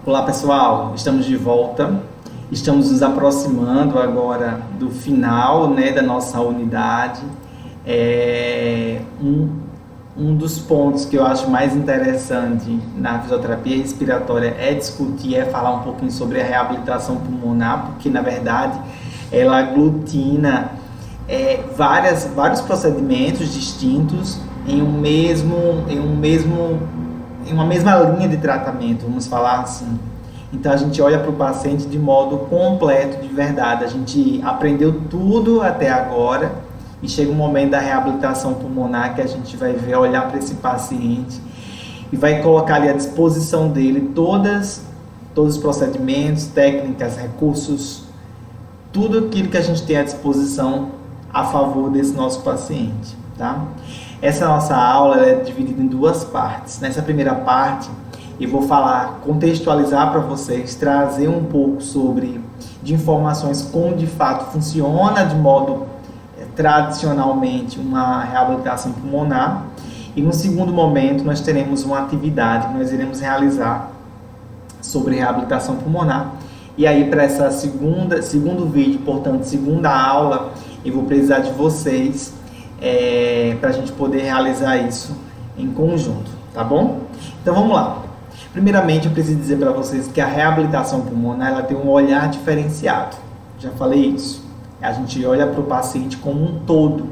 Olá pessoal, estamos de volta, estamos nos aproximando agora do final, né, da nossa unidade. Um dos pontos que eu acho mais interessante na fisioterapia respiratória é discutir, é falar um pouquinho sobre a reabilitação pulmonar, porque na verdade ela aglutina vários procedimentos distintos em uma mesma linha de tratamento, vamos falar assim. Então a gente olha para o paciente de modo completo, de verdade. A gente aprendeu tudo até agora e chega um momento da reabilitação pulmonar que a gente vai olhar para esse paciente e vai colocar ali à disposição dele todos os procedimentos, técnicas, recursos, tudo aquilo que a gente tem à disposição a favor desse nosso paciente, tá? Essa nossa aula é dividida em duas partes. Nessa primeira parte, eu vou contextualizar para vocês, trazer um pouco de informações como de fato funciona de modo tradicionalmente uma reabilitação pulmonar. E no segundo momento, nós teremos uma atividade que nós iremos realizar sobre reabilitação pulmonar. E aí, para essa segundo vídeo, portanto, segunda aula, eu vou precisar de vocês para a gente poder realizar isso em conjunto, tá bom? Então vamos lá. Primeiramente, eu preciso dizer para vocês que a reabilitação pulmonar ela tem um olhar diferenciado. Já falei isso. A gente olha para o paciente como um todo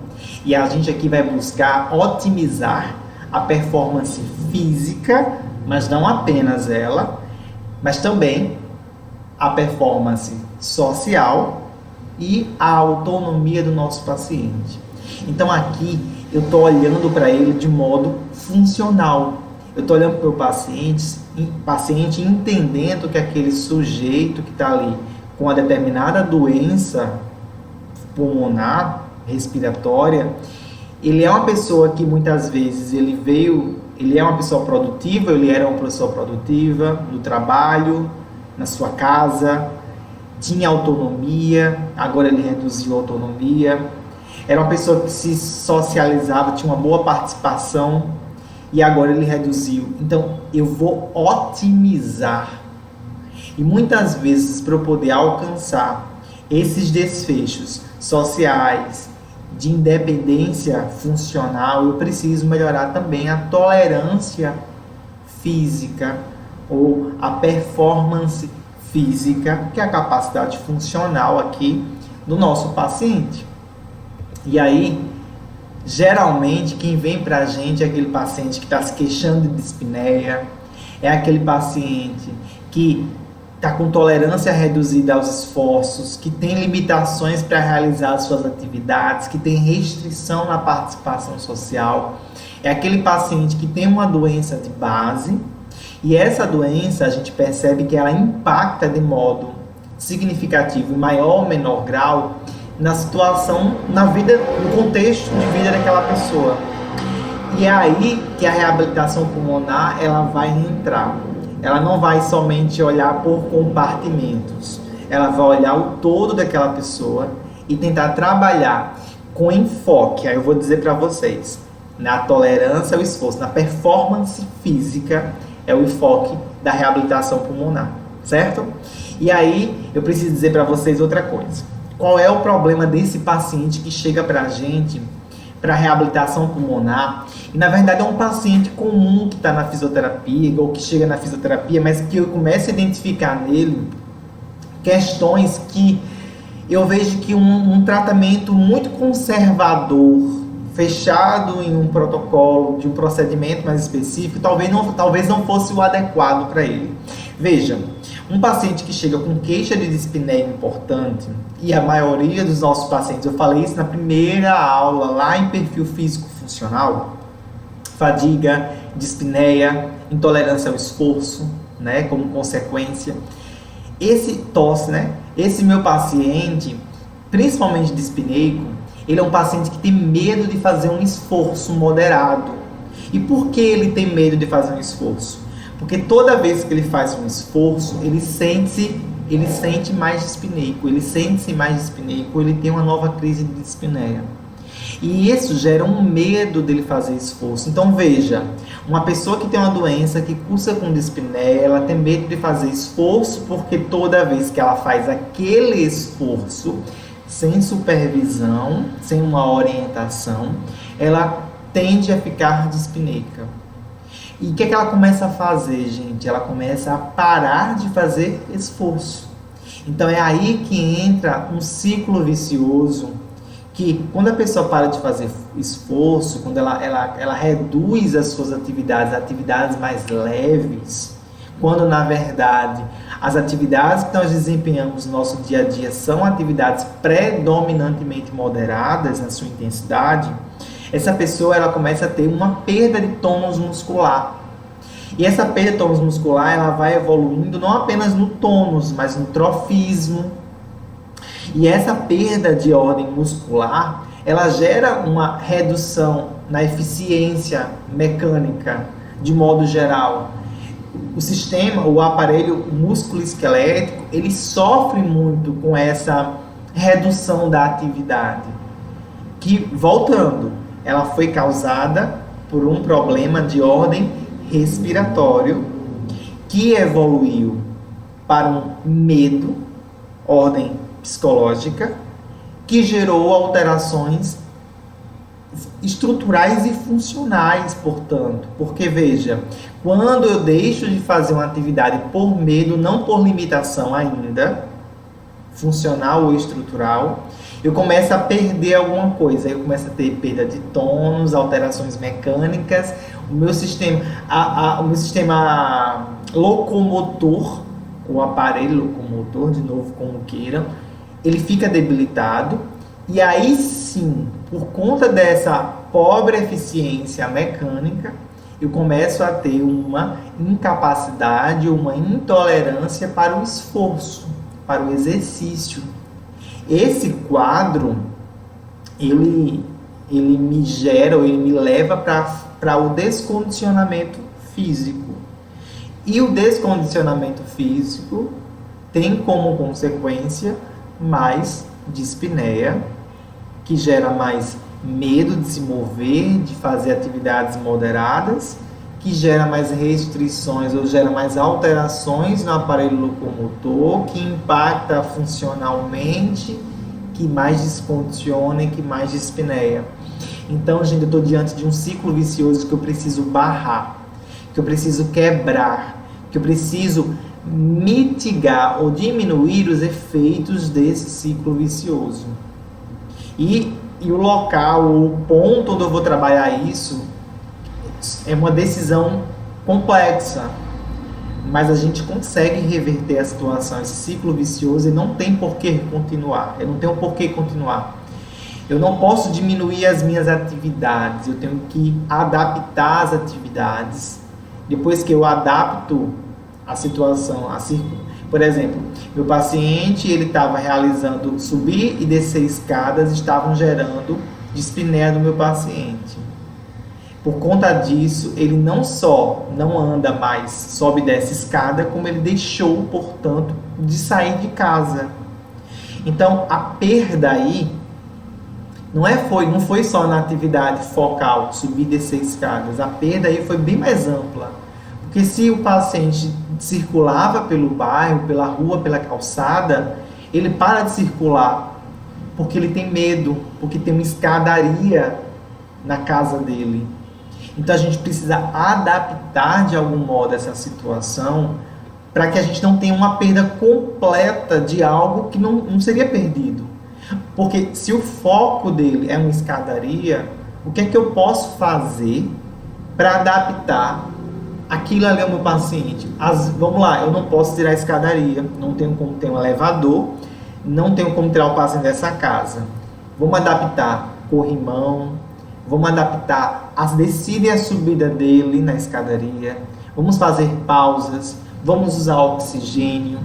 e a gente aqui vai buscar otimizar a performance física, mas não apenas ela, mas também a performance social e a autonomia do nosso paciente. Então aqui eu estou olhando para ele de modo funcional. Eu estou olhando para o paciente entendendo que aquele sujeito que está ali com uma determinada doença pulmonar, respiratória, ele é uma pessoa que muitas vezes ele é uma pessoa produtiva, ele era uma pessoa produtiva no trabalho, na sua casa, tinha autonomia, agora ele reduziu a autonomia. Era uma pessoa que se socializava, tinha uma boa participação e agora ele reduziu. Então, eu vou otimizar. E muitas vezes, para eu poder alcançar esses desfechos sociais, de independência funcional, eu preciso melhorar também a tolerância física ou a performance física, que é a capacidade funcional aqui do nosso paciente. E aí, geralmente, quem vem para a gente é aquele paciente que está se queixando de dispneia, é aquele paciente que está com tolerância reduzida aos esforços, que tem limitações para realizar as suas atividades, que tem restrição na participação social. É aquele paciente que tem uma doença de base e essa doença a gente percebe que ela impacta de modo significativo, em maior ou menor grau, na situação, na vida, no contexto de vida daquela pessoa. E é aí que a reabilitação pulmonar ela vai entrar. Ela não vai somente olhar por compartimentos, ela vai olhar o todo daquela pessoa e tentar trabalhar com enfoque. Aí eu vou dizer para vocês, na tolerância ao esforço, na performance física é o enfoque da reabilitação pulmonar, certo? E aí eu preciso dizer para vocês outra coisa. Qual é o problema desse paciente que chega para a gente para reabilitação pulmonar? E na verdade é um paciente comum que está na fisioterapia ou que chega na fisioterapia, mas que eu começo a identificar nele questões que eu vejo que um tratamento muito conservador, fechado em um protocolo de um procedimento mais específico, talvez não fosse o adequado para ele. Veja, um paciente que chega com queixa de dispneia importante, e a maioria dos nossos pacientes, eu falei isso na primeira aula, lá em perfil físico funcional, fadiga, dispneia, intolerância ao esforço, né, como consequência. Esse meu paciente, principalmente dispneico, ele é um paciente que tem medo de fazer um esforço moderado. E por que ele tem medo de fazer um esforço? Porque toda vez que ele faz um esforço, ele sente mais dispneico, ele sente-se mais dispneico, ele tem uma nova crise de dispneia. E isso gera um medo dele fazer esforço. Então veja, uma pessoa que tem uma doença, que cursa com dispneia, ela tem medo de fazer esforço, porque toda vez que ela faz aquele esforço, sem supervisão, sem uma orientação, ela tende a ficar dispneica. E o que é que ela começa a fazer, gente? Ela começa a parar de fazer esforço. Então é aí que entra um ciclo vicioso, que quando a pessoa para de fazer esforço, quando ela reduz as suas atividades mais leves, quando na verdade as atividades que nós desempenhamos no nosso dia a dia são atividades predominantemente moderadas na sua intensidade, essa pessoa ela começa a ter uma perda de tônus muscular. E essa perda de tônus muscular ela vai evoluindo não apenas no tônus, mas no trofismo. E essa perda de ordem muscular, ela gera uma redução na eficiência mecânica, de modo geral. O sistema, o aparelho músculo-esquelético, ele sofre muito com essa redução da atividade, que, voltando, ela foi causada por um problema de ordem respiratório, que evoluiu para um medo, ordem psicológica, que gerou alterações estruturais e funcionais, portanto. Porque, veja, quando eu deixo de fazer uma atividade por medo, não por limitação ainda, funcional ou estrutural, eu começo a perder alguma coisa. Eu começo a ter perda de tônus, alterações mecânicas, o meu sistema locomotor, o aparelho locomotor, de novo, como queiram, ele fica debilitado, e aí sim, por conta dessa pobre eficiência mecânica, eu começo a ter uma incapacidade, uma intolerância para o esforço, para o exercício. Esse quadro, ele me gera, ou ele me leva para o descondicionamento físico. E o descondicionamento físico tem como consequência mais dispneia, que gera mais medo de se mover, de fazer atividades moderadas, que gera mais restrições ou gera mais alterações no aparelho locomotor, que impacta funcionalmente, que mais descondiciona e que mais dispneia. Então, gente, eu estou diante de um ciclo vicioso que eu preciso barrar, que eu preciso quebrar, que eu preciso mitigar ou diminuir os efeitos desse ciclo vicioso. E o local, o ponto onde eu vou trabalhar isso é uma decisão complexa, mas a gente consegue reverter a situação, esse ciclo vicioso, e não tem por que continuar. Eu não tenho por que continuar. Eu não posso diminuir as minhas atividades, eu tenho que adaptar as atividades. Depois que eu adapto a situação, por exemplo, meu paciente, ele estava realizando subir e descer escadas, estavam gerando dispneia no meu paciente. Por conta disso, ele não só não anda mais, sobe e desce escada, como ele deixou, portanto, de sair de casa. Então, a perda aí não foi só na atividade focal, subir e descer escadas. A perda aí foi bem mais ampla. Porque se o paciente circulava pelo bairro, pela rua, pela calçada, ele para de circular porque ele tem medo, porque tem uma escadaria na casa dele. Então a gente precisa adaptar de algum modo essa situação para que a gente não tenha uma perda completa de algo que não seria perdido. Porque se o foco dele é uma escadaria, o que é que eu posso fazer para adaptar aquilo ali ao meu paciente? Vamos lá, eu não posso tirar a escadaria, não tenho como ter um elevador, não tenho como tirar o paciente dessa casa. Vamos adaptar corrimão, vamos adaptar a descida e a subida dele na escadaria, vamos fazer pausas, vamos usar oxigênio,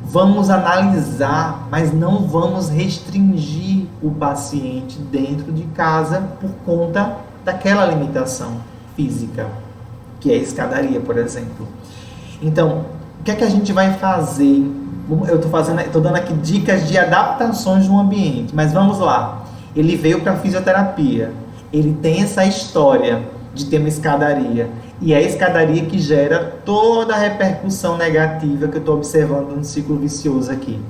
vamos analisar, mas não vamos restringir o paciente dentro de casa por conta daquela limitação física, que é a escadaria, por exemplo. Então, o que é que a gente vai fazer? Eu estou dando aqui dicas de adaptações no ambiente, mas vamos lá. Ele veio para fisioterapia. Ele tem essa história de ter uma escadaria. E é a escadaria que gera toda a repercussão negativa que eu estou observando no ciclo vicioso aqui.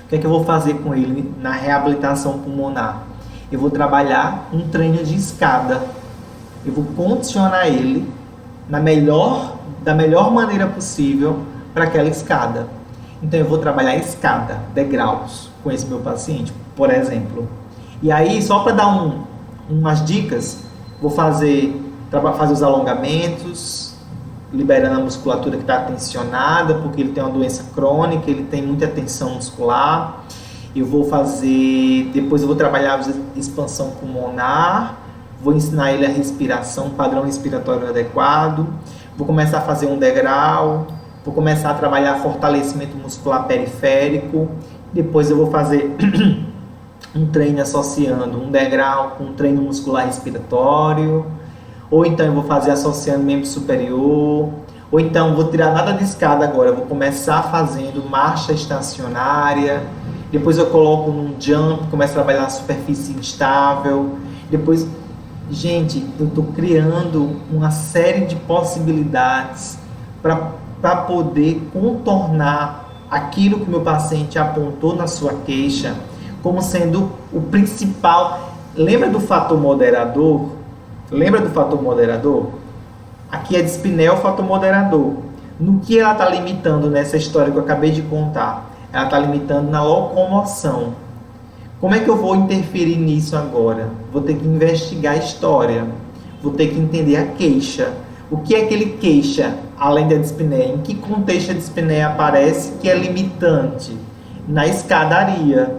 O que é que eu vou fazer com ele na reabilitação pulmonar? Eu vou trabalhar um treino de escada. Eu vou condicionar ele da melhor maneira possível para aquela escada. Então eu vou trabalhar escada, degraus, com esse meu paciente, por exemplo. E aí, só para dar umas dicas, vou fazer os alongamentos, liberando a musculatura que está tensionada, porque ele tem uma doença crônica, ele tem muita tensão muscular. Depois eu vou trabalhar a expansão pulmonar, vou ensinar ele a respiração, padrão respiratório adequado, vou começar a fazer um degrau, vou começar a trabalhar fortalecimento muscular periférico, depois eu vou fazer um treino associando um degrau com um treino muscular respiratório, ou então eu vou fazer associando membro superior, ou então vou tirar nada de escada agora, eu vou começar fazendo marcha estacionária, depois eu coloco num jump, começo a trabalhar a superfície instável, depois, gente, eu estou criando uma série de possibilidades para poder contornar aquilo que o meu paciente apontou na sua queixa como sendo o principal. Lembra do fator moderador? Aqui é dispneia o fator moderador. No que ela está limitando nessa história que eu acabei de contar? Ela está limitando na locomoção. Como é que eu vou interferir nisso agora? Vou ter que investigar a história. Vou ter que entender a queixa. O que é que ele queixa, além da dispneia? Em que contexto a dispneia aparece que é limitante? Na escadaria.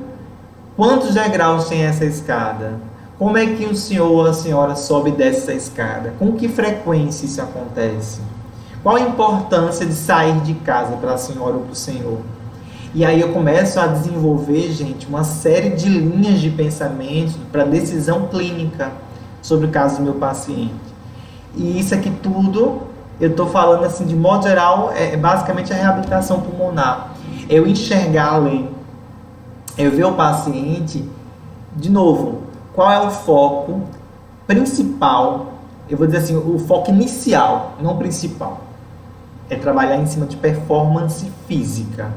Quantos degraus tem essa escada? Como é que o senhor ou a senhora sobe e desce essa escada? Com que frequência isso acontece? Qual a importância de sair de casa para a senhora ou para o senhor? E aí eu começo a desenvolver, gente, uma série de linhas de pensamento para decisão clínica sobre o caso do meu paciente. E isso aqui tudo, eu estou falando assim, de modo geral, é basicamente a reabilitação pulmonar. Eu enxergar além. Eu ver o paciente, de novo, qual é o foco principal, eu vou dizer assim, o foco inicial, não principal, é trabalhar em cima de performance física,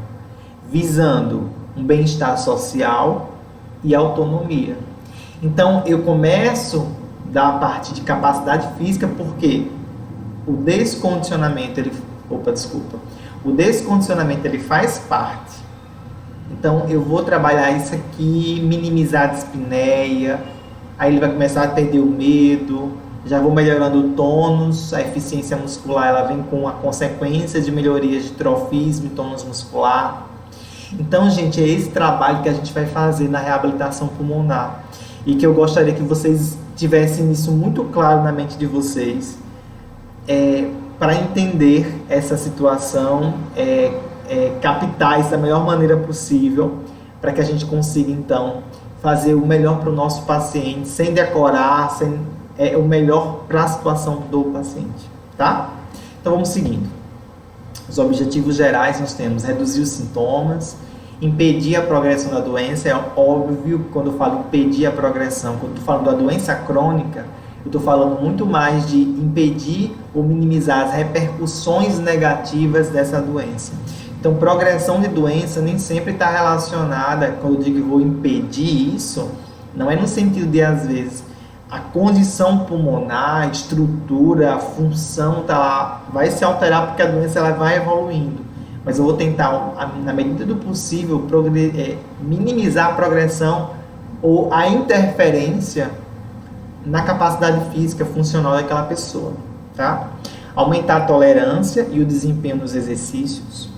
visando um bem-estar social e autonomia. Então, eu começo da parte de capacidade física, porque o descondicionamento, o descondicionamento ele faz parte. Então, eu vou trabalhar isso aqui, minimizar a dispneia, aí ele vai começar a perder o medo, já vou melhorando o tônus, a eficiência muscular, ela vem com a consequência de melhorias de trofismo e tônus muscular. Então, gente, é esse trabalho que a gente vai fazer na reabilitação pulmonar e que eu gostaria que vocês tivessem isso muito claro na mente de vocês, para entender essa situação, captar isso da melhor maneira possível, para que a gente consiga, então, fazer o melhor para o nosso paciente, sem decorar, o melhor para a situação do paciente, tá? Então, vamos seguindo. Os objetivos gerais nós temos reduzir os sintomas, impedir a progressão da doença. É óbvio que quando eu falo impedir a progressão, quando eu estou falando da doença crônica, eu estou falando muito mais de impedir ou minimizar as repercussões negativas dessa doença. Então, progressão de doença nem sempre está relacionada, quando eu digo que vou impedir isso, não é no sentido de, às vezes, a condição pulmonar, a estrutura, a função vai se alterar porque a doença ela vai evoluindo. Mas eu vou tentar, na medida do possível, minimizar a progressão ou a interferência na capacidade física funcional daquela pessoa, tá? Aumentar a tolerância e o desempenho nos exercícios.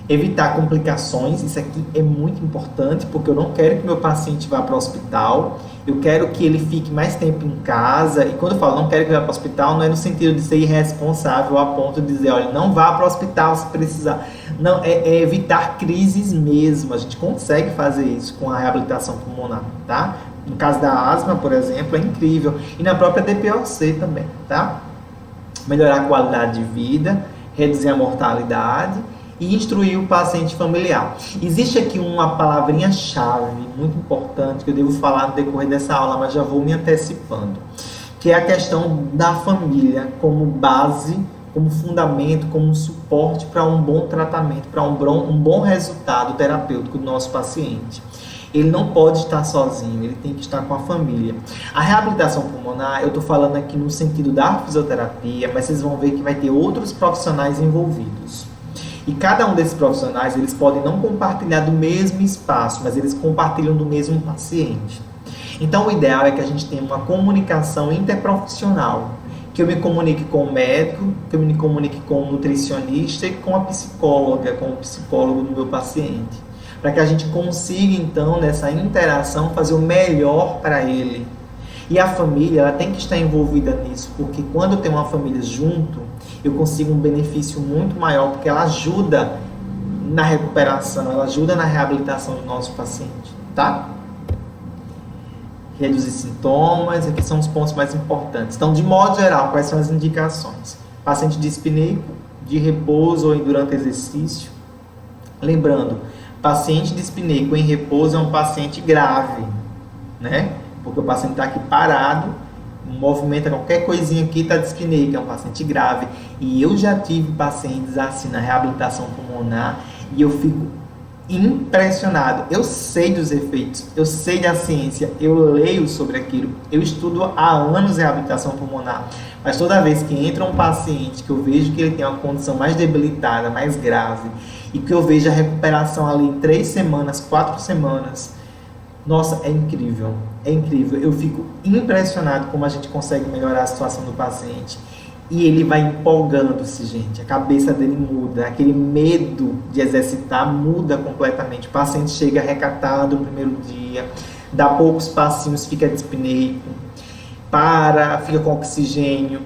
Evitar complicações, isso aqui é muito importante, porque eu não quero que meu paciente vá para o hospital, eu quero que ele fique mais tempo em casa. E quando eu falo não quero que ele vá para o hospital, não é no sentido de ser irresponsável a ponto de dizer, olha, não vá para o hospital se precisar. Não, é evitar crises mesmo. A gente consegue fazer isso com a reabilitação pulmonar, tá? No caso da asma, por exemplo, é incrível. E na própria DPOC também, tá? Melhorar a qualidade de vida, reduzir a mortalidade e instruir o paciente familiar. Existe aqui uma palavrinha-chave muito importante que eu devo falar no decorrer dessa aula, mas já vou me antecipando, que é a questão da família como base, como fundamento, como suporte para um bom tratamento, para um bom resultado terapêutico do nosso paciente. Ele não pode estar sozinho, ele tem que estar com a família. A reabilitação pulmonar, eu estou falando aqui no sentido da fisioterapia, mas vocês vão ver que vai ter outros profissionais envolvidos. E cada um desses profissionais, eles podem não compartilhar do mesmo espaço, mas eles compartilham do mesmo paciente. Então, o ideal é que a gente tenha uma comunicação interprofissional, que eu me comunique com o médico, que eu me comunique com o nutricionista e com a psicóloga, com o psicólogo do meu paciente, para que a gente consiga, então, nessa interação, fazer o melhor para ele. E a família, ela tem que estar envolvida nisso, porque quando eu tenho uma família junto, eu consigo um benefício muito maior, porque ela ajuda na recuperação, ela ajuda na reabilitação do nosso paciente, tá? Reduzir sintomas, aqui são os pontos mais importantes. Então, de modo geral, quais são as indicações? Paciente dispneico, de repouso ou durante exercício. Lembrando, paciente dispneico em repouso é um paciente grave, né? Porque o paciente está aqui parado, movimenta qualquer coisinha aqui, está dispneico, é um paciente grave. E eu já tive pacientes assim na reabilitação pulmonar e eu fico impressionado. Eu sei dos efeitos, eu sei da ciência, eu leio sobre aquilo, eu estudo há anos reabilitação pulmonar, mas toda vez que entra um paciente que eu vejo que ele tem uma condição mais debilitada, mais grave, e que eu vejo a recuperação ali em 3 semanas, 4 semanas, nossa, é incrível, eu fico impressionado como a gente consegue melhorar a situação do paciente. E ele vai empolgando-se, gente. A cabeça dele muda. Aquele medo de exercitar muda completamente. O paciente chega recatado no primeiro dia, dá poucos passinhos, fica dispneico, fica com oxigênio.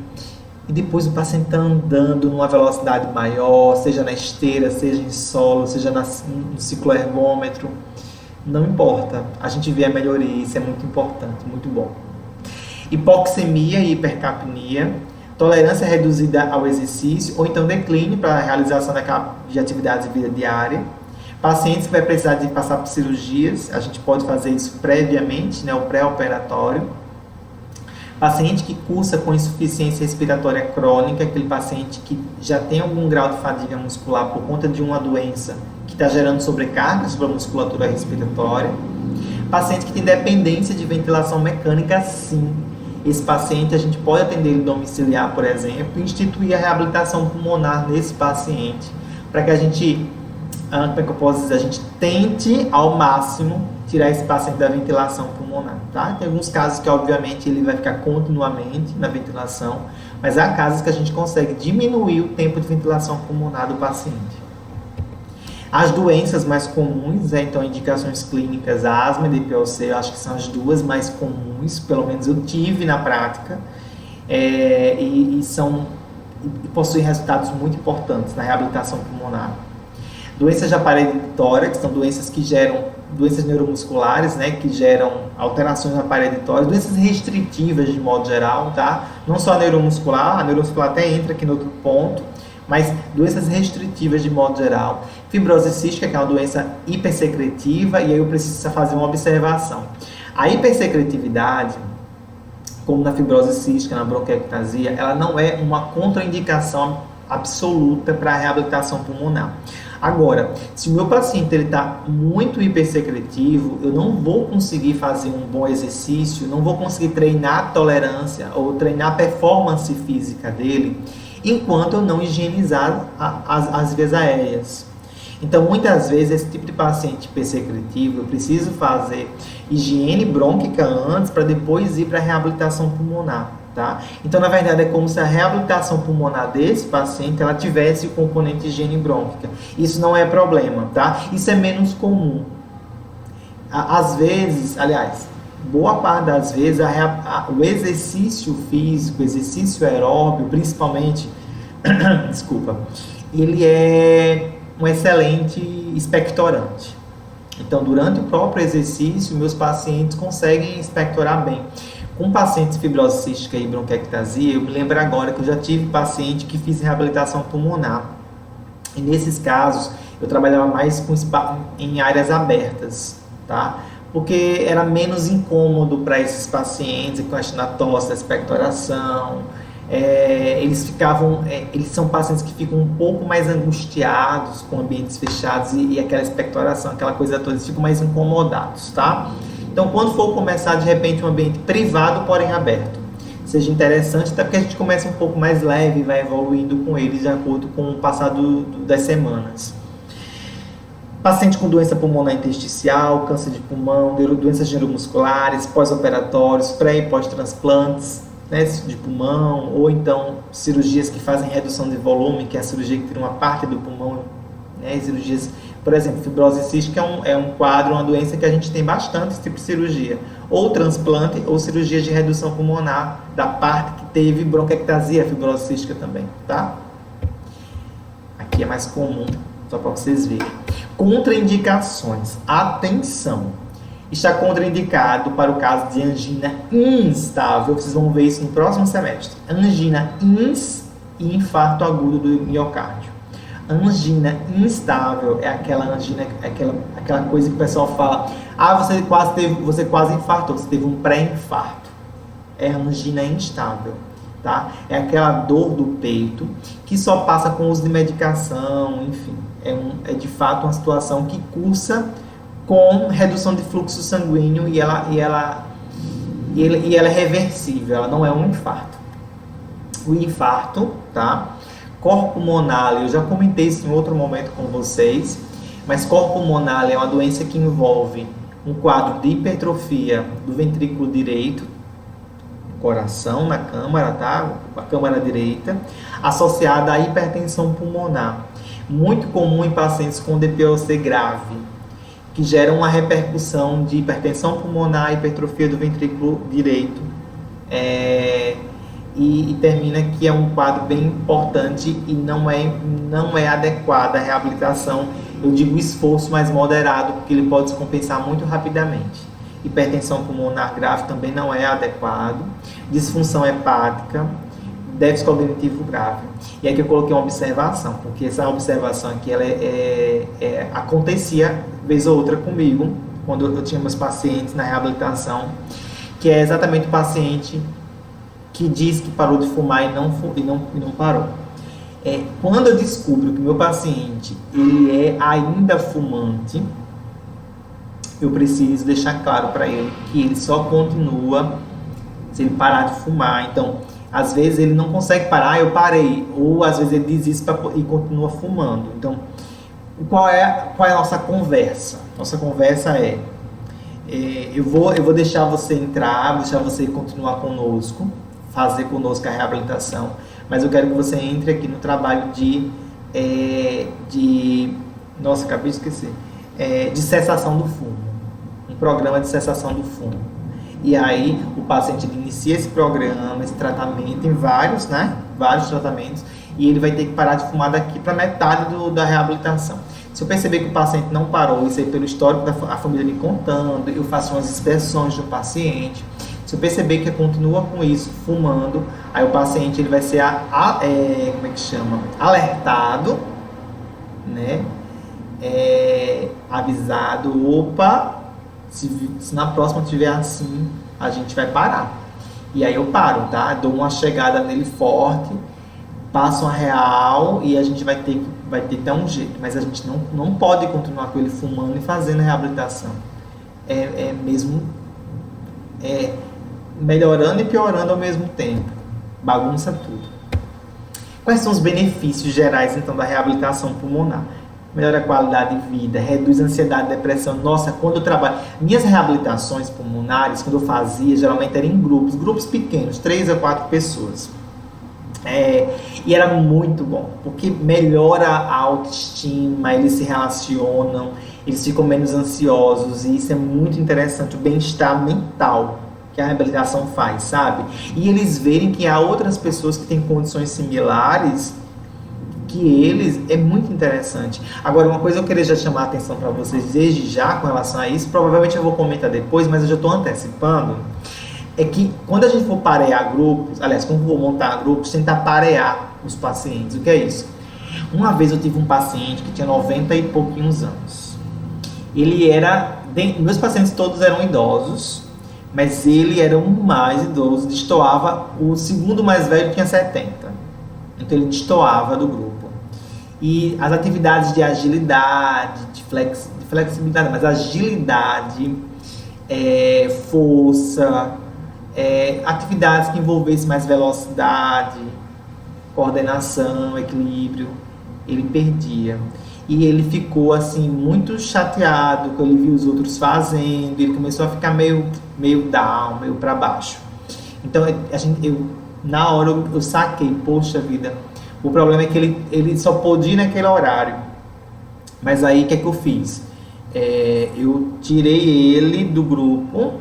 E depois o paciente está andando numa velocidade maior, seja na esteira, seja em solo, seja no cicloergômetro. Não importa. A gente vê a melhoria. Isso é muito importante, muito bom. Hipoxemia e hipercapnia. Tolerância reduzida ao exercício ou então declínio para a realização de atividades de vida diária. Pacientes que vai precisar de passar por cirurgias, a gente pode fazer isso previamente, né, o pré-operatório. Paciente que cursa com insuficiência respiratória crônica, aquele paciente que já tem algum grau de fadiga muscular por conta de uma doença que está gerando sobrecarga sobre a musculatura respiratória. Paciente que tem dependência de ventilação mecânica, sim. Esse paciente, a gente pode atender ele domiciliar, por exemplo, e instituir a reabilitação pulmonar nesse paciente, para que a gente, como é que eu posso dizer, a gente tente ao máximo tirar esse paciente da ventilação pulmonar, tá? Tem alguns casos que, obviamente, ele vai ficar continuamente na ventilação, mas há casos que a gente consegue diminuir o tempo de ventilação pulmonar do paciente. As doenças mais comuns, então indicações clínicas, asma e DPOC, eu acho que são as duas mais comuns, pelo menos eu tive na prática, e possuem resultados muito importantes na reabilitação pulmonar. Doenças de aparelho de tórax, são doenças que geram, doenças neuromusculares, né, que geram alterações na parede de tórax, doenças restritivas de modo geral, tá? Não só a neuromuscular até entra aqui no outro ponto, mas doenças restritivas de modo geral. Fibrose cística, que é uma doença hipersecretiva, e aí eu preciso fazer uma observação. A hipersecretividade, como na fibrose cística, na bronquiectasia, ela não é uma contraindicação absoluta para a reabilitação pulmonar. Agora, se o meu paciente está muito hipersecretivo, eu não vou conseguir fazer um bom exercício, não vou conseguir treinar a tolerância ou treinar a performance física dele, enquanto eu não higienizar as vias aéreas. Então, muitas vezes, esse tipo de paciente hipersecretivo, eu preciso fazer higiene brônquica antes, para depois ir para a reabilitação pulmonar, tá? Então, na verdade, é como se a reabilitação pulmonar desse paciente, ela tivesse o componente higiene brônquica. Isso não é problema, tá? Isso é menos comum. Às vezes, aliás, boa parte das vezes, o exercício físico, o exercício aeróbio, principalmente, desculpa, ele é um excelente expectorante. Então, durante o próprio exercício, meus pacientes conseguem expectorar bem. Com pacientes fibrose cística e bronquiectasia, eu me lembro agora que eu já tive paciente que fiz reabilitação pulmonar. E nesses casos, eu trabalhava mais em áreas abertas, tá? Porque era menos incômodo para esses pacientes, com a tosse, a expectoração. Eles são pacientes que ficam um pouco mais angustiados com ambientes fechados e aquela expectoração, aquela coisa toda, eles ficam mais incomodados, tá? Então, quando for começar, de repente, um ambiente privado, porém aberto, seja interessante, até porque a gente começa um pouco mais leve e vai evoluindo com eles de acordo com o passar das semanas. Paciente com doença pulmonar intersticial, câncer de pulmão, doenças neuromusculares, pós-operatórios, pré e pós-transplantes, né, de pulmão, ou então cirurgias que fazem redução de volume, que é a cirurgia que tira uma parte do pulmão, né, cirurgias, por exemplo, fibrose cística é um quadro, uma doença que a gente tem bastante esse tipo de cirurgia, ou transplante, ou cirurgia de redução pulmonar da parte que teve bronquiectasia, fibrose cística também, tá? Aqui é mais comum, só para vocês verem. Contraindicações. Atenção! Está contraindicado para o caso de angina instável. Vocês vão ver isso no próximo semestre. Angina e infarto agudo do miocárdio. Angina instável é aquela angina, aquela coisa que o pessoal fala: você quase infartou, você teve um pré-infarto. É angina instável. Tá? É aquela dor do peito que só passa com uso de medicação, enfim. É de fato uma situação que cursa com redução de fluxo sanguíneo e ela é reversível, ela não é um infarto. O infarto, tá? Cor pulmonar, eu já comentei isso em outro momento com vocês, mas cor pulmonar é uma doença que envolve um quadro de hipertrofia do ventrículo direito, coração na câmara, tá? A câmara direita, associada à hipertensão pulmonar, muito comum em pacientes com DPOC grave, que gera uma repercussão de hipertensão pulmonar, hipertrofia do ventrículo direito, e termina que é um quadro bem importante e não é adequada a reabilitação. Eu digo esforço mais moderado, porque ele pode se compensar muito rapidamente. Hipertensão pulmonar grave também não é adequado. Disfunção hepática, déficit cognitivo grave. E aqui eu coloquei uma observação, porque essa observação aqui ela acontecia vez ou outra comigo, quando eu tinha meus pacientes na reabilitação, que é exatamente o paciente que diz que parou de fumar e não parou. Quando eu descubro que meu paciente ele é ainda fumante, eu preciso deixar claro para ele que ele só continua se ele parar de fumar. Então, às vezes ele não consegue parar, eu parei, ou às vezes ele desiste e continua fumando. Então, qual é a nossa conversa? Nossa conversa eu vou deixar você entrar, vou deixar você continuar conosco, fazer conosco a reabilitação, mas eu quero que você entre aqui no trabalho nossa, acabei de esquecer, de cessação do fumo, um programa de cessação do fumo. E aí o paciente inicia esse programa, esse tratamento, em vários tratamentos, e ele vai ter que parar de fumar daqui para metade da reabilitação. Se eu perceber que o paciente não parou, isso aí pelo histórico da família me contando, eu faço umas inspeções do paciente. Se eu perceber que continua com isso, fumando, aí o paciente ele vai ser alertado, né? Avisado, opa, se na próxima tiver assim, a gente vai parar. E aí eu paro, tá? Dou uma chegada nele forte, passo uma real e a gente vai ter até um jeito, mas a gente não pode continuar com ele fumando e fazendo a reabilitação. Mesmo melhorando e piorando ao mesmo tempo. Bagunça tudo. Quais são os benefícios gerais, então, da reabilitação pulmonar? Melhora a qualidade de vida, reduz a ansiedade, depressão. Nossa, quando eu trabalho... Minhas reabilitações pulmonares, quando eu fazia, geralmente eram em grupos pequenos, 3 a 4 pessoas. E era muito bom, porque melhora a autoestima, eles se relacionam, eles ficam menos ansiosos, e isso é muito interessante, o bem-estar mental que a reabilitação faz, sabe? E eles verem que há outras pessoas que têm condições similares, é muito interessante. Agora, uma coisa eu queria já chamar a atenção para vocês desde já com relação a isso, provavelmente eu vou comentar depois, mas eu já estou antecipando, é que quando a gente for parear grupos, aliás, quando for montar grupos, tentar parear os pacientes. O que é isso? Uma vez eu tive um paciente que tinha 90 e pouquinhos anos. Ele era... Meus pacientes todos eram idosos, mas ele era o mais idoso, destoava. O segundo mais velho tinha 70. Então ele destoava do grupo. E as atividades de agilidade, de flexibilidade, mas agilidade, força, atividades que envolvessem mais velocidade, coordenação, equilíbrio, ele perdia. E ele ficou assim muito chateado quando ele viu os outros fazendo, ele começou a ficar meio down, meio para baixo. Então na hora eu saquei, poxa vida, o problema é que ele só podia ir naquele horário. Mas aí o que é que eu fiz? Eu tirei ele do grupo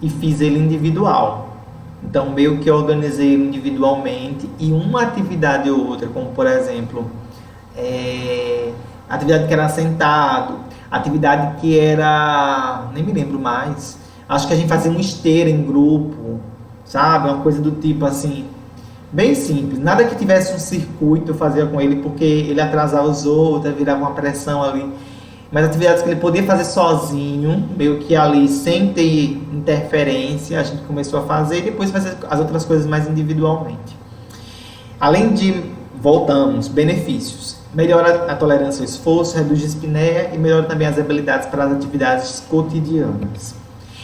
e fiz ele individual. Então meio que eu organizei ele individualmente, e uma atividade ou outra, como por exemplo, atividade que era sentado, atividade que era, nem me lembro mais, acho que a gente fazia uma esteira em grupo, sabe? Uma coisa do tipo assim, bem simples, nada que tivesse um circuito eu fazia com ele, porque ele atrasava os outros, virava uma pressão ali. Mas atividades que ele podia fazer sozinho, meio que ali, sem ter interferência, a gente começou a fazer, e depois fazer as outras coisas mais individualmente. Além de, voltamos, benefícios. Melhora a tolerância ao esforço, reduz a dispneia e melhora também as habilidades para as atividades cotidianas.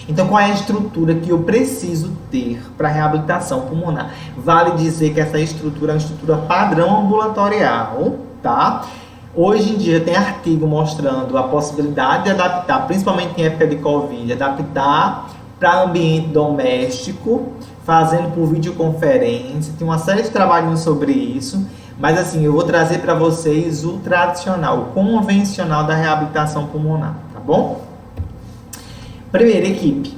Então, qual é a estrutura que eu preciso ter para a reabilitação pulmonar? Vale dizer que essa estrutura é uma estrutura padrão ambulatorial, tá? Hoje em dia tem artigo mostrando a possibilidade de adaptar, principalmente em época de Covid, adaptar para ambiente doméstico, fazendo por videoconferência. Tem uma série de trabalhos sobre isso, mas assim, eu vou trazer para vocês o tradicional, o convencional da reabilitação pulmonar, tá bom? Primeira, equipe.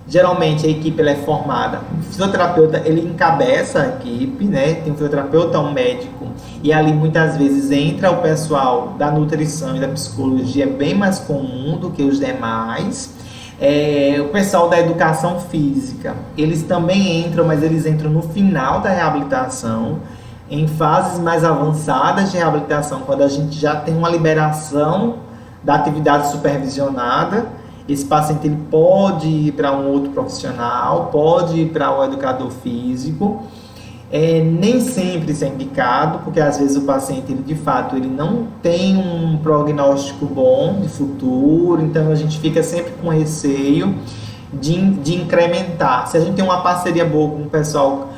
Geralmente a equipe ela é formada, o fisioterapeuta ele encabeça a equipe, né? Tem um fisioterapeuta, um médico, e ali muitas vezes entra o pessoal da nutrição e da psicologia, bem mais comum do que os demais. O pessoal da educação física, eles também entram, mas eles entram no final da reabilitação, em fases mais avançadas de reabilitação, quando a gente já tem uma liberação da atividade supervisionada. Esse paciente ele pode ir para um outro profissional, pode ir para o educador físico. Nem sempre isso é indicado, porque às vezes o paciente ele, de fato ele não tem um prognóstico bom de futuro, então a gente fica sempre com receio de incrementar. Se a gente tem uma parceria boa com o pessoal,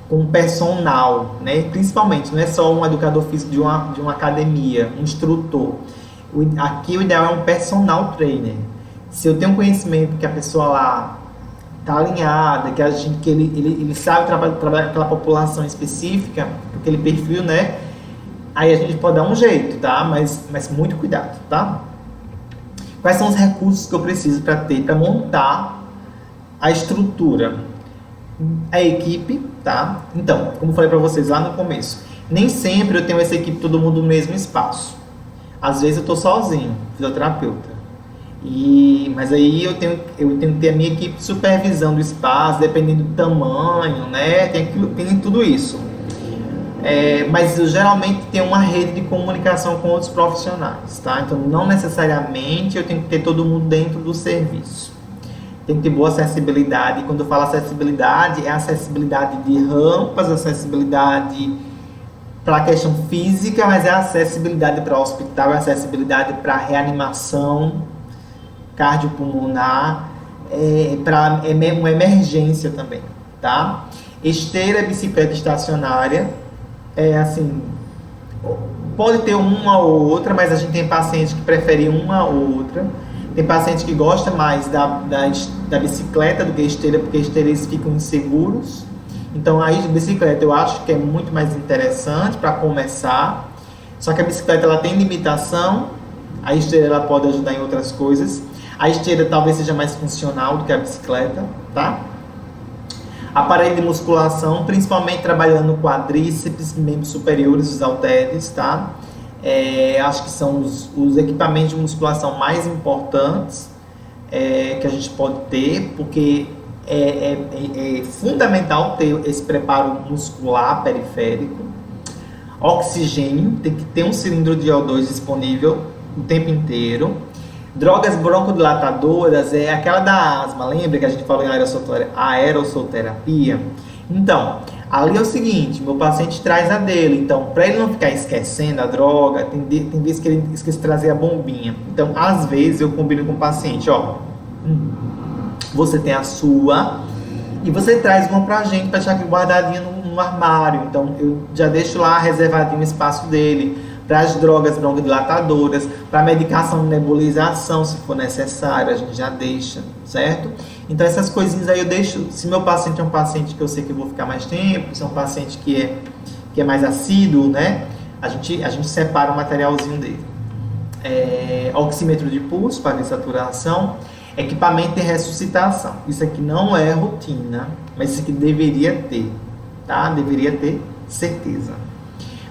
com o personal, né? Principalmente, não é só um educador físico de uma academia, um instrutor. Aqui o ideal é um personal trainer. Se eu tenho conhecimento que a pessoa lá está alinhada, que ele sabe trabalhar aquela população específica, aquele perfil, né? Aí a gente pode dar um jeito, tá? Mas muito cuidado, tá? Quais são os recursos que eu preciso para montar a estrutura? A equipe, tá? Então, como eu falei para vocês lá no começo, nem sempre eu tenho essa equipe, todo mundo no mesmo espaço. Às vezes eu estou sozinho, fisioterapeuta. Mas aí eu tenho que ter a minha equipe supervisando o espaço, dependendo do tamanho, né? Tem tudo isso. Mas eu geralmente tenho uma rede de comunicação com outros profissionais, tá? Então não necessariamente eu tenho que ter todo mundo dentro do serviço. Tem que ter boa acessibilidade. E quando eu falo acessibilidade, é acessibilidade de rampas, acessibilidade para a questão física, mas é acessibilidade para o hospital, é acessibilidade para reanimação cardiopulmonar, para uma emergência também, tá? Esteira, bicicleta estacionária, assim, pode ter uma ou outra, mas a gente tem pacientes que preferem uma ou outra. Tem pacientes que gostam mais da bicicleta do que a esteira, porque a esteira eles ficam inseguros. Então a bicicleta eu acho que é muito mais interessante para começar. Só que a bicicleta ela tem limitação, a esteira ela pode ajudar em outras coisas. A esteira talvez seja mais funcional do que a bicicleta, tá? Aparelho de musculação, principalmente trabalhando quadríceps, membros superiores, os halteres, tá? Acho que são os equipamentos de musculação mais importantes que a gente pode ter, porque é fundamental ter esse preparo muscular periférico. Oxigênio, tem que ter um cilindro de O2 disponível o tempo inteiro. Drogas broncodilatadoras é aquela da asma, lembra que a gente falou em aerossolterapia? Então, ali é o seguinte, meu paciente traz a dele, então, para ele não ficar esquecendo a droga, tem vezes que ele esquece de trazer a bombinha. Então, às vezes, eu combino com o paciente, ó, você tem a sua e você traz uma pra gente, pra deixar aqui guardadinha no armário. Então, eu já deixo lá reservadinho o espaço dele, para as drogas broncodilatadoras, para medicação de nebulização, se for necessário, a gente já deixa, certo? Então, essas coisinhas aí eu deixo, se meu paciente é um paciente que eu sei que eu vou ficar mais tempo, se é um paciente que é mais assíduo, né? A gente separa o materialzinho dele. Oxímetro de pulso, para ver saturação, equipamento de ressuscitação. Isso aqui não é rotina, mas isso aqui deveria ter, tá? Deveria ter certeza.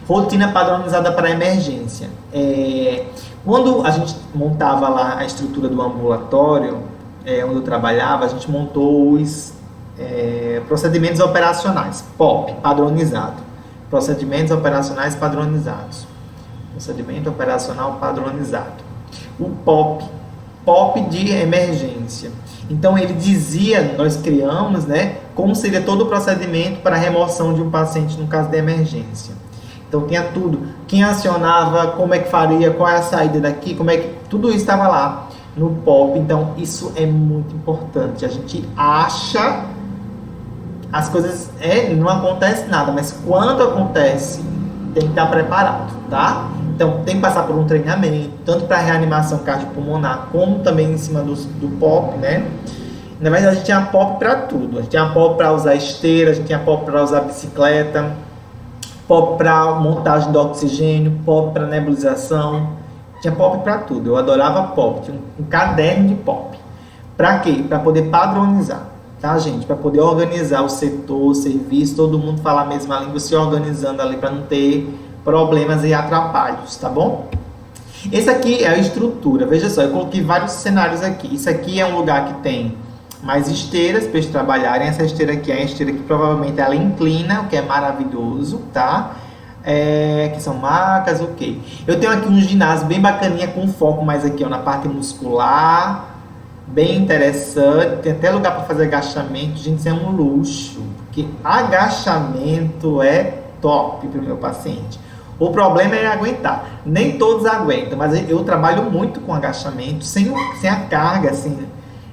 Rotina padronizada para emergência. Quando a gente montava lá a estrutura do ambulatório, onde eu trabalhava, a gente montou os procedimentos operacionais, POP, padronizado. Procedimentos operacionais padronizados. Procedimento operacional padronizado. O POP de emergência. Então ele dizia, nós criamos, né, como seria todo o procedimento para a remoção de um paciente no caso de emergência. Então tinha tudo, quem acionava, como é que faria, qual é a saída daqui, tudo isso estava lá no POP. Então isso é muito importante. A gente acha as coisas, não acontece nada, mas quando acontece, tem que estar preparado, tá? Então tem que passar por um treinamento, tanto para reanimação cardiopulmonar, como também em cima do POP, né? Na verdade a gente tinha POP para tudo, a gente tinha POP para usar esteira, a gente tinha POP para usar bicicleta, POP para montagem do oxigênio, POP para nebulização, tinha POP para tudo. Eu adorava POP, tinha um caderno de POP. Para quê? Para poder padronizar, tá, gente? Para poder organizar o setor, o serviço, todo mundo falar a mesma língua, se organizando ali para não ter problemas e atrapalhos, tá bom? Esse aqui é a estrutura, veja só, eu coloquei vários cenários aqui. Isso aqui é um lugar que tem mais esteiras para eles trabalharem. Essa esteira aqui é a esteira que provavelmente ela inclina, o que é maravilhoso, tá? Que são macas, ok. Eu tenho aqui um ginásio bem bacaninha com foco mais aqui, ó, na parte muscular, bem interessante. Tem até lugar para fazer agachamento, gente, isso é um luxo, porque agachamento é top para o meu paciente. O problema é aguentar. Nem todos aguentam, mas eu trabalho muito com agachamento, sem a carga, assim,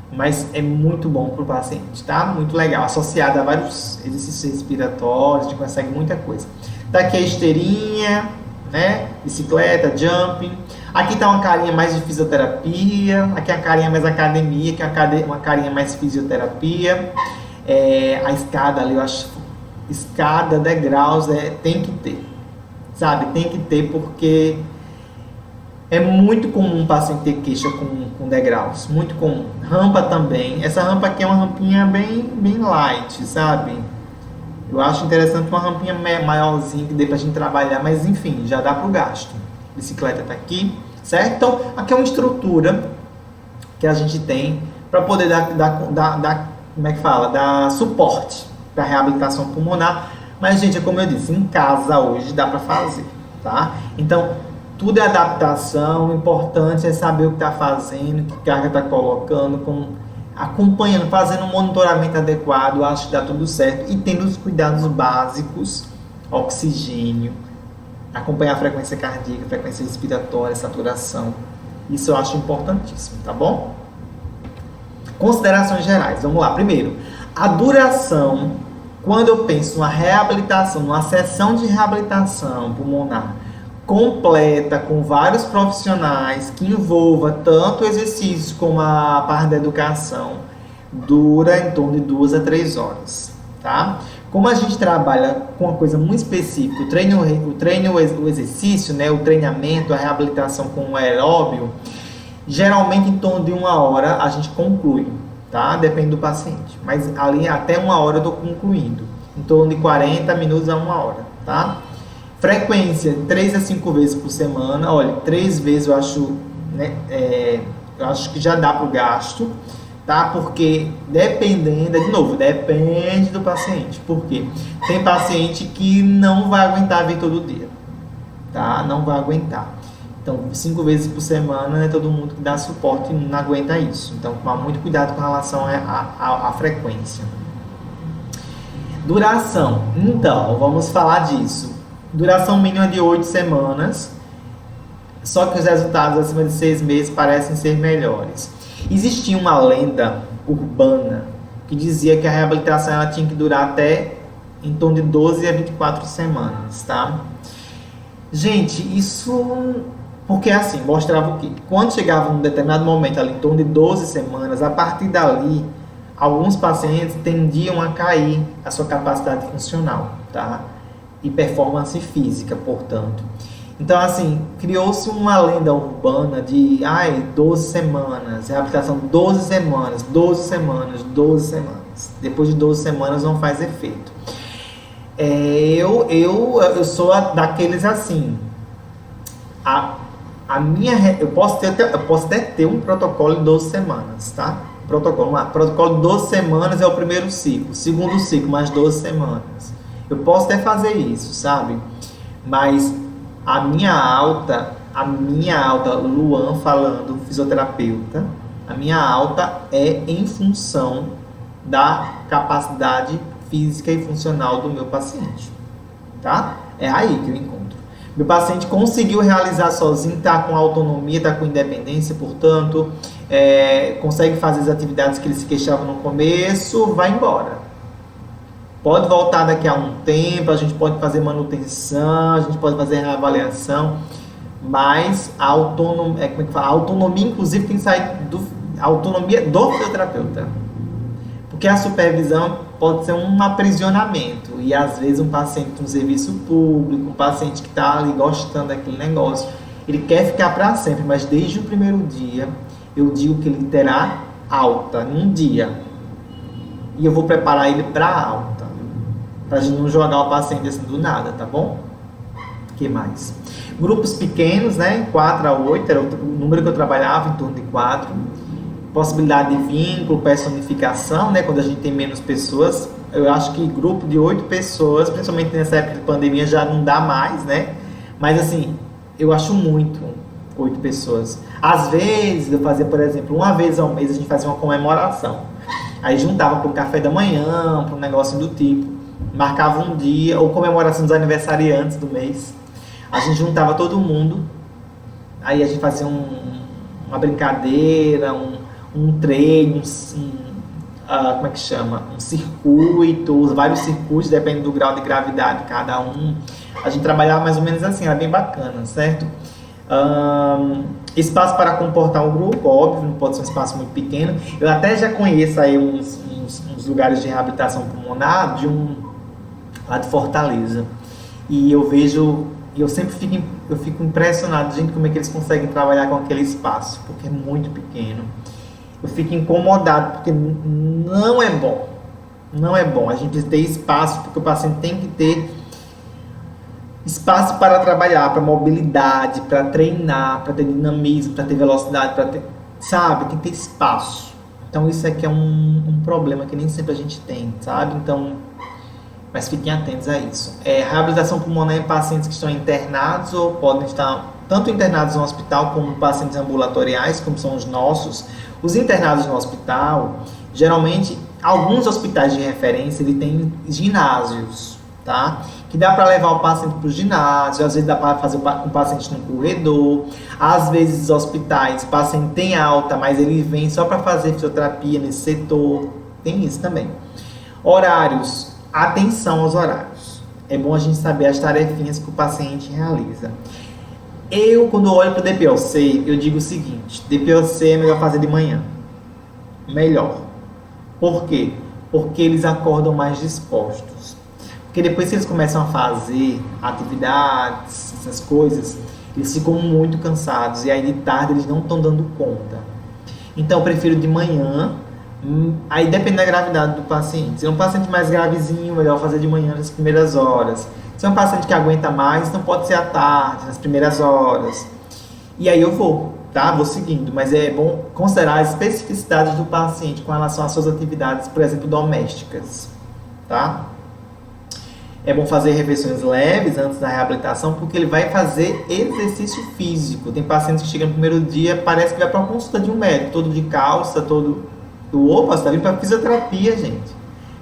mas é muito bom para o paciente, tá? Muito legal, associado a vários exercícios respiratórios, a gente consegue muita coisa. Tá aqui a esteirinha, né? Bicicleta, jumping. Aqui tá uma carinha mais de fisioterapia, aqui a carinha mais academia, aqui uma carinha mais fisioterapia. A escada ali, eu acho, escada, degraus, tem que ter, sabe? Tem que ter, porque é muito comum o paciente ter queixa com degraus, muito comum. Rampa também. Essa rampa aqui é uma rampinha bem light, sabe? Eu acho interessante uma rampinha maiorzinha que dê pra gente trabalhar, mas enfim, já dá pro gasto. Bicicleta tá aqui, certo? Então, aqui é uma estrutura que a gente tem para poder dar, como é que fala? Dar suporte para reabilitação pulmonar. Mas, gente, é como eu disse, em casa hoje dá para fazer, tá? Então, tudo é adaptação, o importante é saber o que está fazendo, que carga está colocando, acompanhando, fazendo um monitoramento adequado, acho que dá tudo certo. E tendo os cuidados básicos, oxigênio, acompanhar a frequência cardíaca, frequência respiratória, saturação. Isso eu acho importantíssimo, tá bom? Considerações gerais, vamos lá. Primeiro, a duração, quando eu penso numa reabilitação, numa sessão de reabilitação pulmonar completa, com vários profissionais, que envolva tanto exercícios como a parte da educação, dura em torno de 2 a 3 horas, tá? Como a gente trabalha com uma coisa muito específica, o exercício, né, o treinamento, a reabilitação com o aeróbio, geralmente em torno de 1 hora a gente conclui, tá? Depende do paciente, mas ali até 1 hora eu estou concluindo, em torno de 40 minutos a 1 hora, tá? Frequência, 3 a 5 vezes por semana. Olha, 3 vezes eu acho, né, eu acho que já dá para o gasto, tá? Porque dependendo, de novo, depende do paciente. Por quê? Tem paciente que não vai aguentar vir todo dia. tá? Não vai aguentar. Então, 5 vezes por semana não é todo mundo que dá suporte e não aguenta isso. Então, tomar muito cuidado com relação à frequência. Duração. Então, vamos falar disso. Duração mínima de 8 semanas. Só que os resultados acima de 6 meses parecem ser melhores. Existia uma lenda urbana que dizia que a reabilitação ela tinha que durar até em torno de 12 a 24 semanas, tá? Gente, isso... Porque assim, mostrava o quê? Quando chegava um determinado momento, ali em torno de 12 semanas, a partir dali, alguns pacientes tendiam a cair a sua capacidade funcional, tá? E performance física, portanto. Então, assim, criou-se uma lenda urbana de 12 semanas, reabilitação 12 semanas, 12 semanas, 12 semanas. Depois de 12 semanas não faz efeito. Eu sou daqueles assim. Eu posso até ter um protocolo de 12 semanas, tá? Protocolo de 12 semanas é o primeiro ciclo, segundo ciclo, mais 12 semanas. Eu posso até fazer isso, sabe? Mas a minha alta, Luan falando, fisioterapeuta, a minha alta é em função da capacidade física e funcional do meu paciente, tá? É aí que eu encontro. Meu paciente conseguiu realizar sozinho, está com autonomia, está com independência, portanto, consegue fazer as atividades que ele se queixava no começo, vai embora. Pode voltar daqui a um tempo, a gente pode fazer manutenção, a gente pode fazer reavaliação, mas a autonomia, inclusive, tem que sair a autonomia do fisioterapeuta. Porque a supervisão pode ser um aprisionamento. E às vezes um paciente com serviço público, um paciente que está ali gostando daquele negócio, ele quer ficar para sempre, mas desde o primeiro dia eu digo que ele terá alta num dia. E eu vou preparar ele para alta. Para a gente não jogar o paciente assim do nada, tá bom? O que mais? Grupos pequenos, né? 4 a 8 era o número que eu trabalhava, em torno de 4. Possibilidade de vínculo, personificação, né? Quando a gente tem menos pessoas. Eu acho que grupo de 8 pessoas, principalmente nessa época de pandemia, já não dá mais, né? Mas assim, eu acho muito 8 pessoas. Às vezes, eu fazia, por exemplo, uma vez ao mês a gente fazia uma comemoração. Aí juntava para o café da manhã, para um negócio do tipo. Marcava um dia, ou comemoração dos aniversariantes do mês. A gente juntava todo mundo. Aí a gente fazia uma brincadeira, um treino, como é que chama? Um circuito, vários circuitos, dependendo do grau de gravidade de cada um. A gente trabalhava mais ou menos assim, era bem bacana, certo? Espaço para comportar o grupo, óbvio, não pode ser um espaço muito pequeno. Eu até já conheço aí uns lugares de reabilitação pulmonar lá de Fortaleza. E eu vejo, eu fico impressionado, gente, como é que eles conseguem trabalhar com aquele espaço, porque é muito pequeno. Eu fico incomodado, porque não é bom. Não é bom. A gente precisa ter espaço, porque o paciente tem que ter espaço para trabalhar, para mobilidade, para treinar, para ter dinamismo, para ter velocidade, sabe? Tem que ter espaço. Então isso aqui é um problema que nem sempre a gente tem, sabe? Então, mas fiquem atentos a isso. Reabilitação pulmonar em pacientes que estão internados ou podem estar tanto internados no hospital como pacientes ambulatoriais, como são os nossos. Os internados no hospital, geralmente, alguns hospitais de referência, ele tem ginásios, tá? Que dá para levar o paciente para o ginásio, às vezes dá para fazer com o paciente no corredor, às vezes os hospitais, o paciente tem alta, mas ele vem só para fazer fisioterapia nesse setor, tem isso também. Horários, atenção aos horários. É bom a gente saber as tarefinhas que o paciente realiza. Quando olho para o DPOC, eu digo o seguinte: DPOC é melhor fazer de manhã. Melhor. Por quê? Porque eles acordam mais dispostos. Porque depois que eles começam a fazer atividades, essas coisas, eles ficam muito cansados. E aí de tarde eles não estão dando conta. Então eu prefiro de manhã. Aí depende da gravidade do paciente. Se é um paciente mais gravezinho, melhor fazer de manhã nas primeiras horas. Se é um paciente que aguenta mais, então pode ser à tarde, nas primeiras horas. E aí eu vou, tá? Vou seguindo. Mas é bom considerar as especificidades do paciente com relação às suas atividades, por exemplo, domésticas, tá? É bom fazer refeições leves antes da reabilitação, porque ele vai fazer exercício físico. Tem pacientes que chegam no primeiro dia, parece que vai para uma consulta de um médico, todo de calça, todo... Opa, você está vindo para fisioterapia, gente.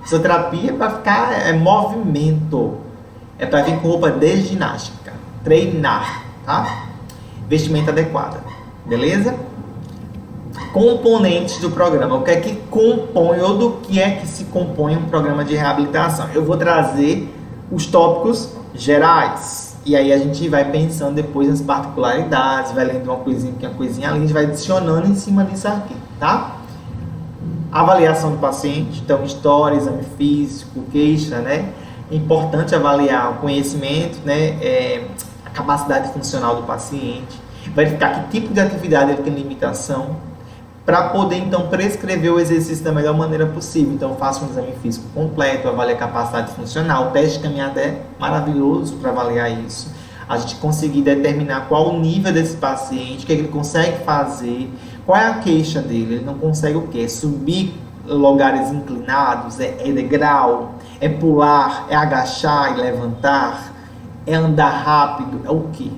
Fisioterapia é para ficar movimento. É para vir com roupa de ginástica. Treinar, tá? Vestimenta adequada. Beleza? Componentes do programa. O que é que compõe ou do que é que se compõe um programa de reabilitação? Eu vou trazer os tópicos gerais. E aí a gente vai pensando depois nas particularidades, vai lendo uma coisinha aqui, uma coisinha ali, a gente vai adicionando em cima disso aqui, tá? Avaliação do paciente, então história, exame físico, queixa, né? É importante avaliar o conhecimento, né? A capacidade funcional do paciente, verificar que tipo de atividade ele tem limitação, para poder então prescrever o exercício da melhor maneira possível. Então faça um exame físico completo, avalie a capacidade funcional. O teste de caminhada é maravilhoso para avaliar isso. A gente conseguir determinar qual o nível desse paciente, o que ele consegue fazer, qual é a queixa dele. Ele não consegue o quê? É subir lugares inclinados, é degrau, é pular, é agachar e levantar, é andar rápido, é o quê?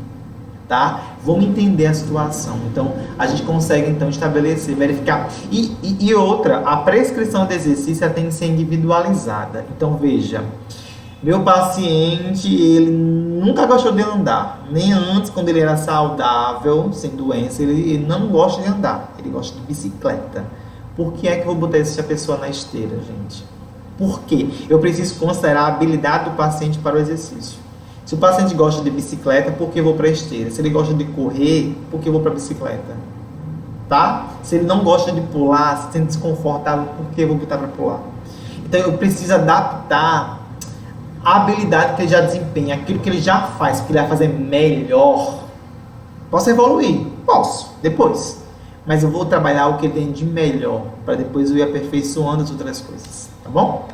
Tá? Vamos entender a situação. Então, a gente consegue então estabelecer, verificar. E outra, a prescrição de exercício tem que ser individualizada. Então, veja, meu paciente, ele nunca gostou de andar, nem antes, quando ele era saudável, sem doença, ele não gosta de andar, ele gosta de bicicleta. Por que é que eu vou botar essa pessoa na esteira, gente? Por quê? Eu preciso considerar a habilidade do paciente para o exercício. Se o paciente gosta de bicicleta, por que eu vou para a esteira? Se ele gosta de correr, por que eu vou para a bicicleta? Tá? Se ele não gosta de pular, se sente desconfortável, por que eu vou botar para pular? Então eu preciso adaptar a habilidade que ele já desempenha, aquilo que ele já faz, que ele vai fazer melhor. Posso evoluir? Posso, depois. Mas eu vou trabalhar o que ele tem de melhor, para depois eu ir aperfeiçoando as outras coisas. Tá bom?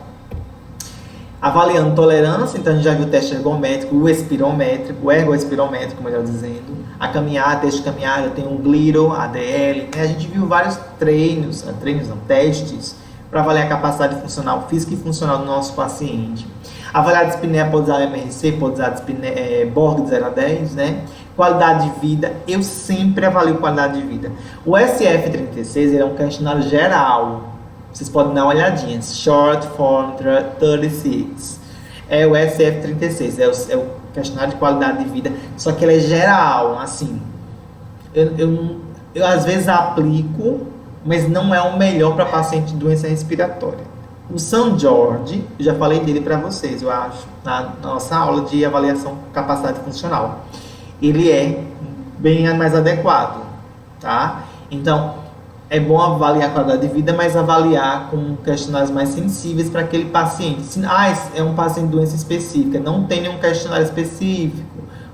Avaliando tolerância, então a gente já viu o teste ergométrico, o espirométrico, o ergoespirométrico, melhor dizendo. A caminhada, teste de caminhada, tem um GLIRO, ADL, né? A gente viu vários testes, para avaliar a capacidade funcional, física e funcional do nosso paciente. Avaliar a dispneia, pode usar MRC, pode usar Borg de 0 a 10, né? Qualidade de vida, eu sempre avalio qualidade de vida. O SF36 ele é um questionário geral. Vocês podem dar uma olhadinha. Short Form 36. É o SF36. É o questionário de qualidade de vida. Só que ele é geral. Assim, eu às vezes aplico, mas não é o melhor para paciente de doença respiratória. O St. George, eu já falei dele para vocês, eu acho, na nossa aula de avaliação capacidade funcional. Ele é bem mais adequado, tá? Então, é bom avaliar a qualidade de vida, mas avaliar com questionários mais sensíveis para aquele paciente. Se é um paciente de doença específica, não tem nenhum questionário específico,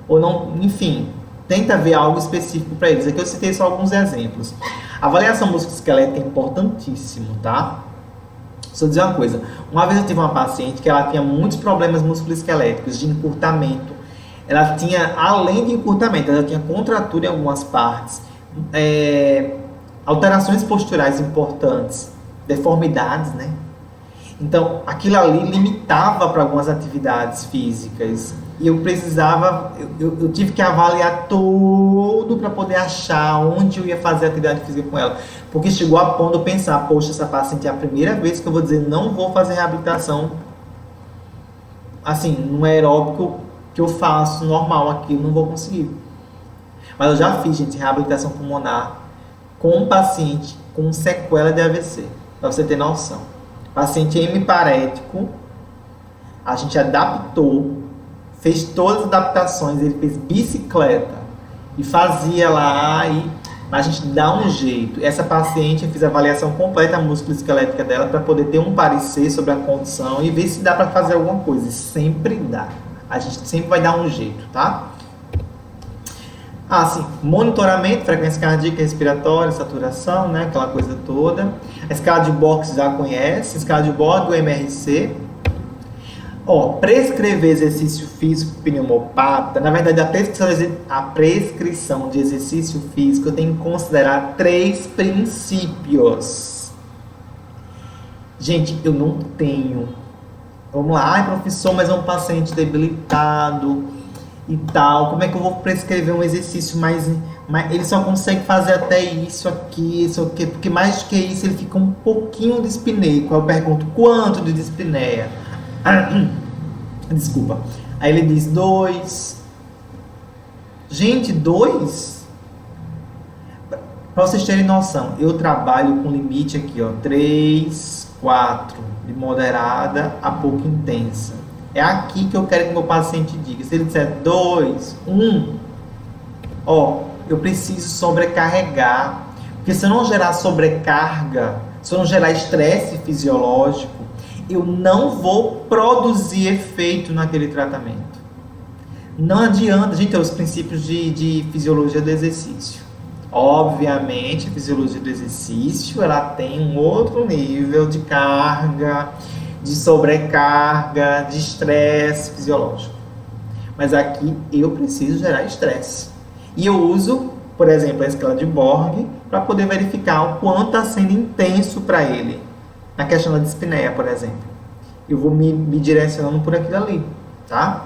ou não, enfim, tenta ver algo específico para eles. Aqui eu citei só alguns exemplos. A avaliação musculoesquelética é importantíssimo, tá? Só dizer uma coisa, uma vez eu tive uma paciente que ela tinha muitos problemas musculoesqueléticos, de encurtamento. Ela tinha, além de encurtamento, ela tinha contratura em algumas partes, alterações posturais importantes, deformidades, né? Então, aquilo ali limitava para algumas atividades físicas. E eu precisava, eu tive que avaliar todo para poder achar onde eu ia fazer a atividade física com ela. Porque chegou a ponto de eu pensar, poxa, essa paciente é a primeira vez que eu vou dizer, não vou fazer reabilitação, assim, no aeróbico que eu faço normal aqui, eu não vou conseguir. Mas eu já fiz, gente, reabilitação pulmonar com um paciente com sequela de AVC, para você ter noção. Paciente hemiparético, a gente adaptou, fez todas as adaptações, ele fez bicicleta e fazia lá, mas a gente dá um jeito. Essa paciente, eu fiz a avaliação completa musculoesquelética dela para poder ter um parecer sobre a condição e ver se dá para fazer alguma coisa. E sempre dá. A gente sempre vai dar um jeito, tá? Sim, monitoramento, frequência cardíaca, respiratória, saturação, né? Aquela coisa toda. A escala de Borg você já conhece, a escala de Borg, o MRC. Prescrever exercício físico pneumopata. Na verdade, a prescrição de exercício físico eu tenho que considerar 3 princípios. Gente, eu não tenho Vamos lá, ai professor, mas é um paciente debilitado e tal. Como é que eu vou prescrever um exercício mais ele só consegue fazer até isso aqui, isso aqui, porque mais do que isso ele fica um pouquinho dispineico. Aí eu pergunto, quanto de dispneia? Desculpa. Aí ele diz 2. Gente, 2? Para vocês terem noção, eu trabalho com limite aqui, ó, 3, 4, de moderada a pouco intensa. É aqui que eu quero que meu paciente diga. Se ele disser 2, 1, ó, eu preciso sobrecarregar. Porque se eu não gerar sobrecarga, se eu não gerar estresse fisiológico, eu não vou produzir efeito naquele tratamento. Não adianta, a gente tem os princípios de fisiologia do exercício. Obviamente, a fisiologia do exercício, ela tem um outro nível de carga, de sobrecarga, de estresse fisiológico. Mas aqui eu preciso gerar estresse. E eu uso, por exemplo, a escala de Borg para poder verificar o quanto está sendo intenso para ele. Na questão da dispneia, por exemplo. Eu vou me direcionando por aquilo ali, tá?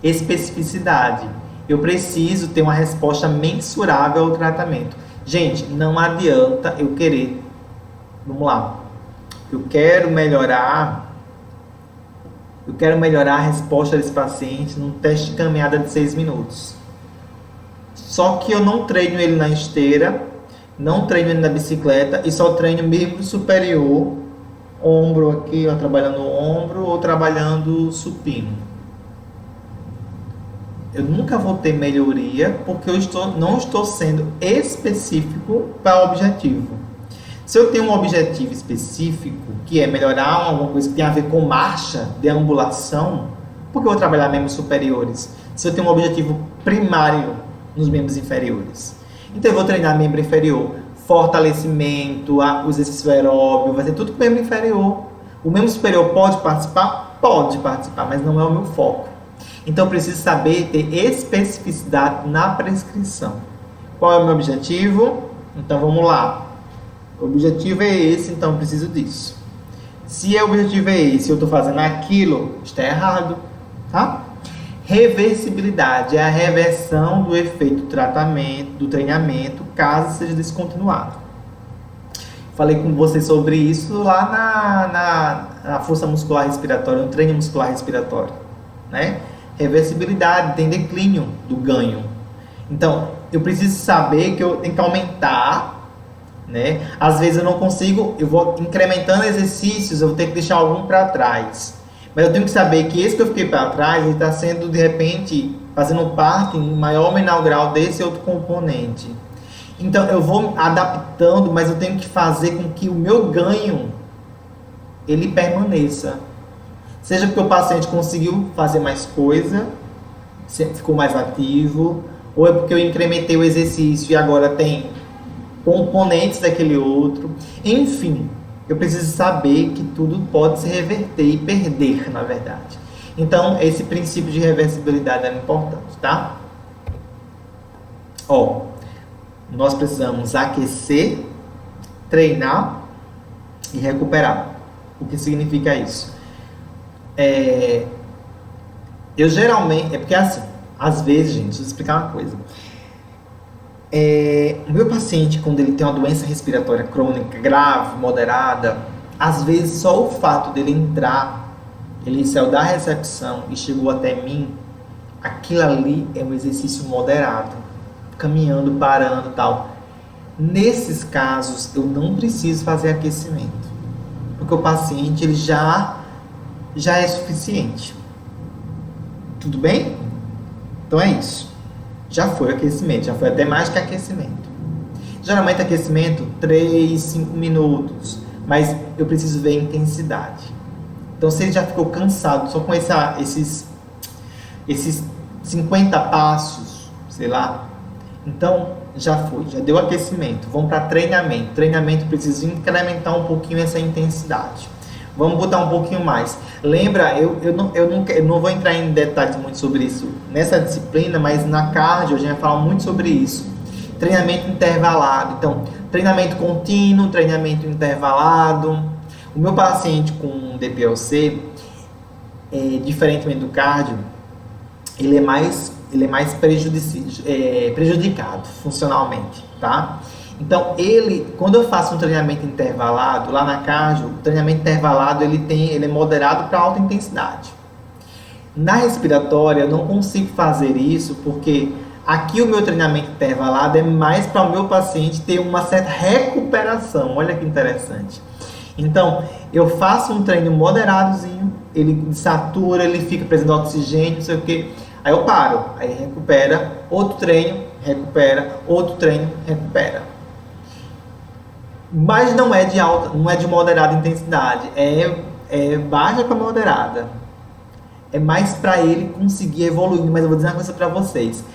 Especificidade. Eu preciso ter uma resposta mensurável ao tratamento. Gente, não adianta eu querer. Vamos lá. Eu quero melhorar a resposta desse paciente num teste de caminhada de 6 minutos. Só que eu não treino ele na esteira, não treino ele na bicicleta e só treino membro superior, ombro aqui, ó, trabalhando o ombro ou trabalhando supino. Eu nunca vou ter melhoria porque não estou sendo específico para o objetivo. Se eu tenho um objetivo específico, que é melhorar alguma coisa que tem a ver com marcha, deambulação, por que eu vou trabalhar membros superiores? Se eu tenho um objetivo primário nos membros inferiores. Então eu vou treinar membro inferior, fortalecimento, o exercício aeróbio, vai ser tudo com membro inferior. O membro superior pode participar? Pode participar, mas não é o meu foco. Então eu preciso saber ter especificidade na prescrição. Qual é o meu objetivo? Então vamos lá. O objetivo é esse, então eu preciso disso. Se o objetivo é esse e eu estou fazendo aquilo, está errado, tá? Reversibilidade é a reversão do efeito do tratamento, do treinamento, caso seja descontinuado. Falei com você sobre isso lá na força muscular respiratória, no treino muscular respiratório, né? Reversibilidade, tem declínio do ganho. Então, eu preciso saber que eu tenho que aumentar, né? Às vezes eu não consigo, eu vou incrementando exercícios, eu vou ter que deixar algum para trás. Mas eu tenho que saber que esse que eu fiquei para trás, ele está sendo, de repente, fazendo parte em maior ou menor grau desse outro componente. Então, eu vou adaptando, mas eu tenho que fazer com que o meu ganho, ele permaneça. Seja porque o paciente conseguiu fazer mais coisa, ficou mais ativo, ou é porque eu incrementei o exercício e agora tem componentes daquele outro. Enfim, eu preciso saber que tudo pode se reverter e perder, na verdade. Então, esse princípio de reversibilidade é importante, tá? Ó, nós precisamos aquecer, treinar e recuperar. O que significa isso? Eu geralmente, é porque assim, às vezes, gente, deixa eu explicar uma coisa. O meu paciente, quando ele tem uma doença respiratória crônica, grave, moderada, às vezes só o fato dele entrar, ele saiu da recepção e chegou até mim, aquilo ali é um exercício moderado, caminhando, parando e tal. Nesses casos, eu não preciso fazer aquecimento, porque o paciente ele já é suficiente. Tudo bem? Então é isso. Já foi aquecimento, já foi até mais que aquecimento. Geralmente aquecimento 3, 5 minutos, mas eu preciso ver a intensidade. Então se ele já ficou cansado só com esses 50 passos, sei lá, então já foi, já deu aquecimento. Vamos para treinamento. Treinamento precisa incrementar um pouquinho essa intensidade. Vamos botar um pouquinho mais. Lembra, eu não vou entrar em detalhes muito sobre isso nessa disciplina, mas na cardio a gente vai falar muito sobre isso. Treinamento intervalado. Então, treinamento contínuo, treinamento intervalado. O meu paciente com DPLC, diferentemente do cardio, ele é mais prejudicado funcionalmente, tá? Então, quando eu faço um treinamento intervalado, lá na cardio, o treinamento intervalado ele é moderado para alta intensidade. Na respiratória, eu não consigo fazer isso porque aqui o meu treinamento intervalado é mais para o meu paciente ter uma certa recuperação. Olha que interessante. Então, eu faço um treino moderadozinho, ele satura, ele fica precisando de oxigênio, não sei o que. Aí eu paro, aí recupera, outro treino, recupera, outro treino, recupera. Mas não é de moderada intensidade, é baixa para moderada. É mais para ele conseguir evoluir. Mas eu vou dizer uma coisa para vocês.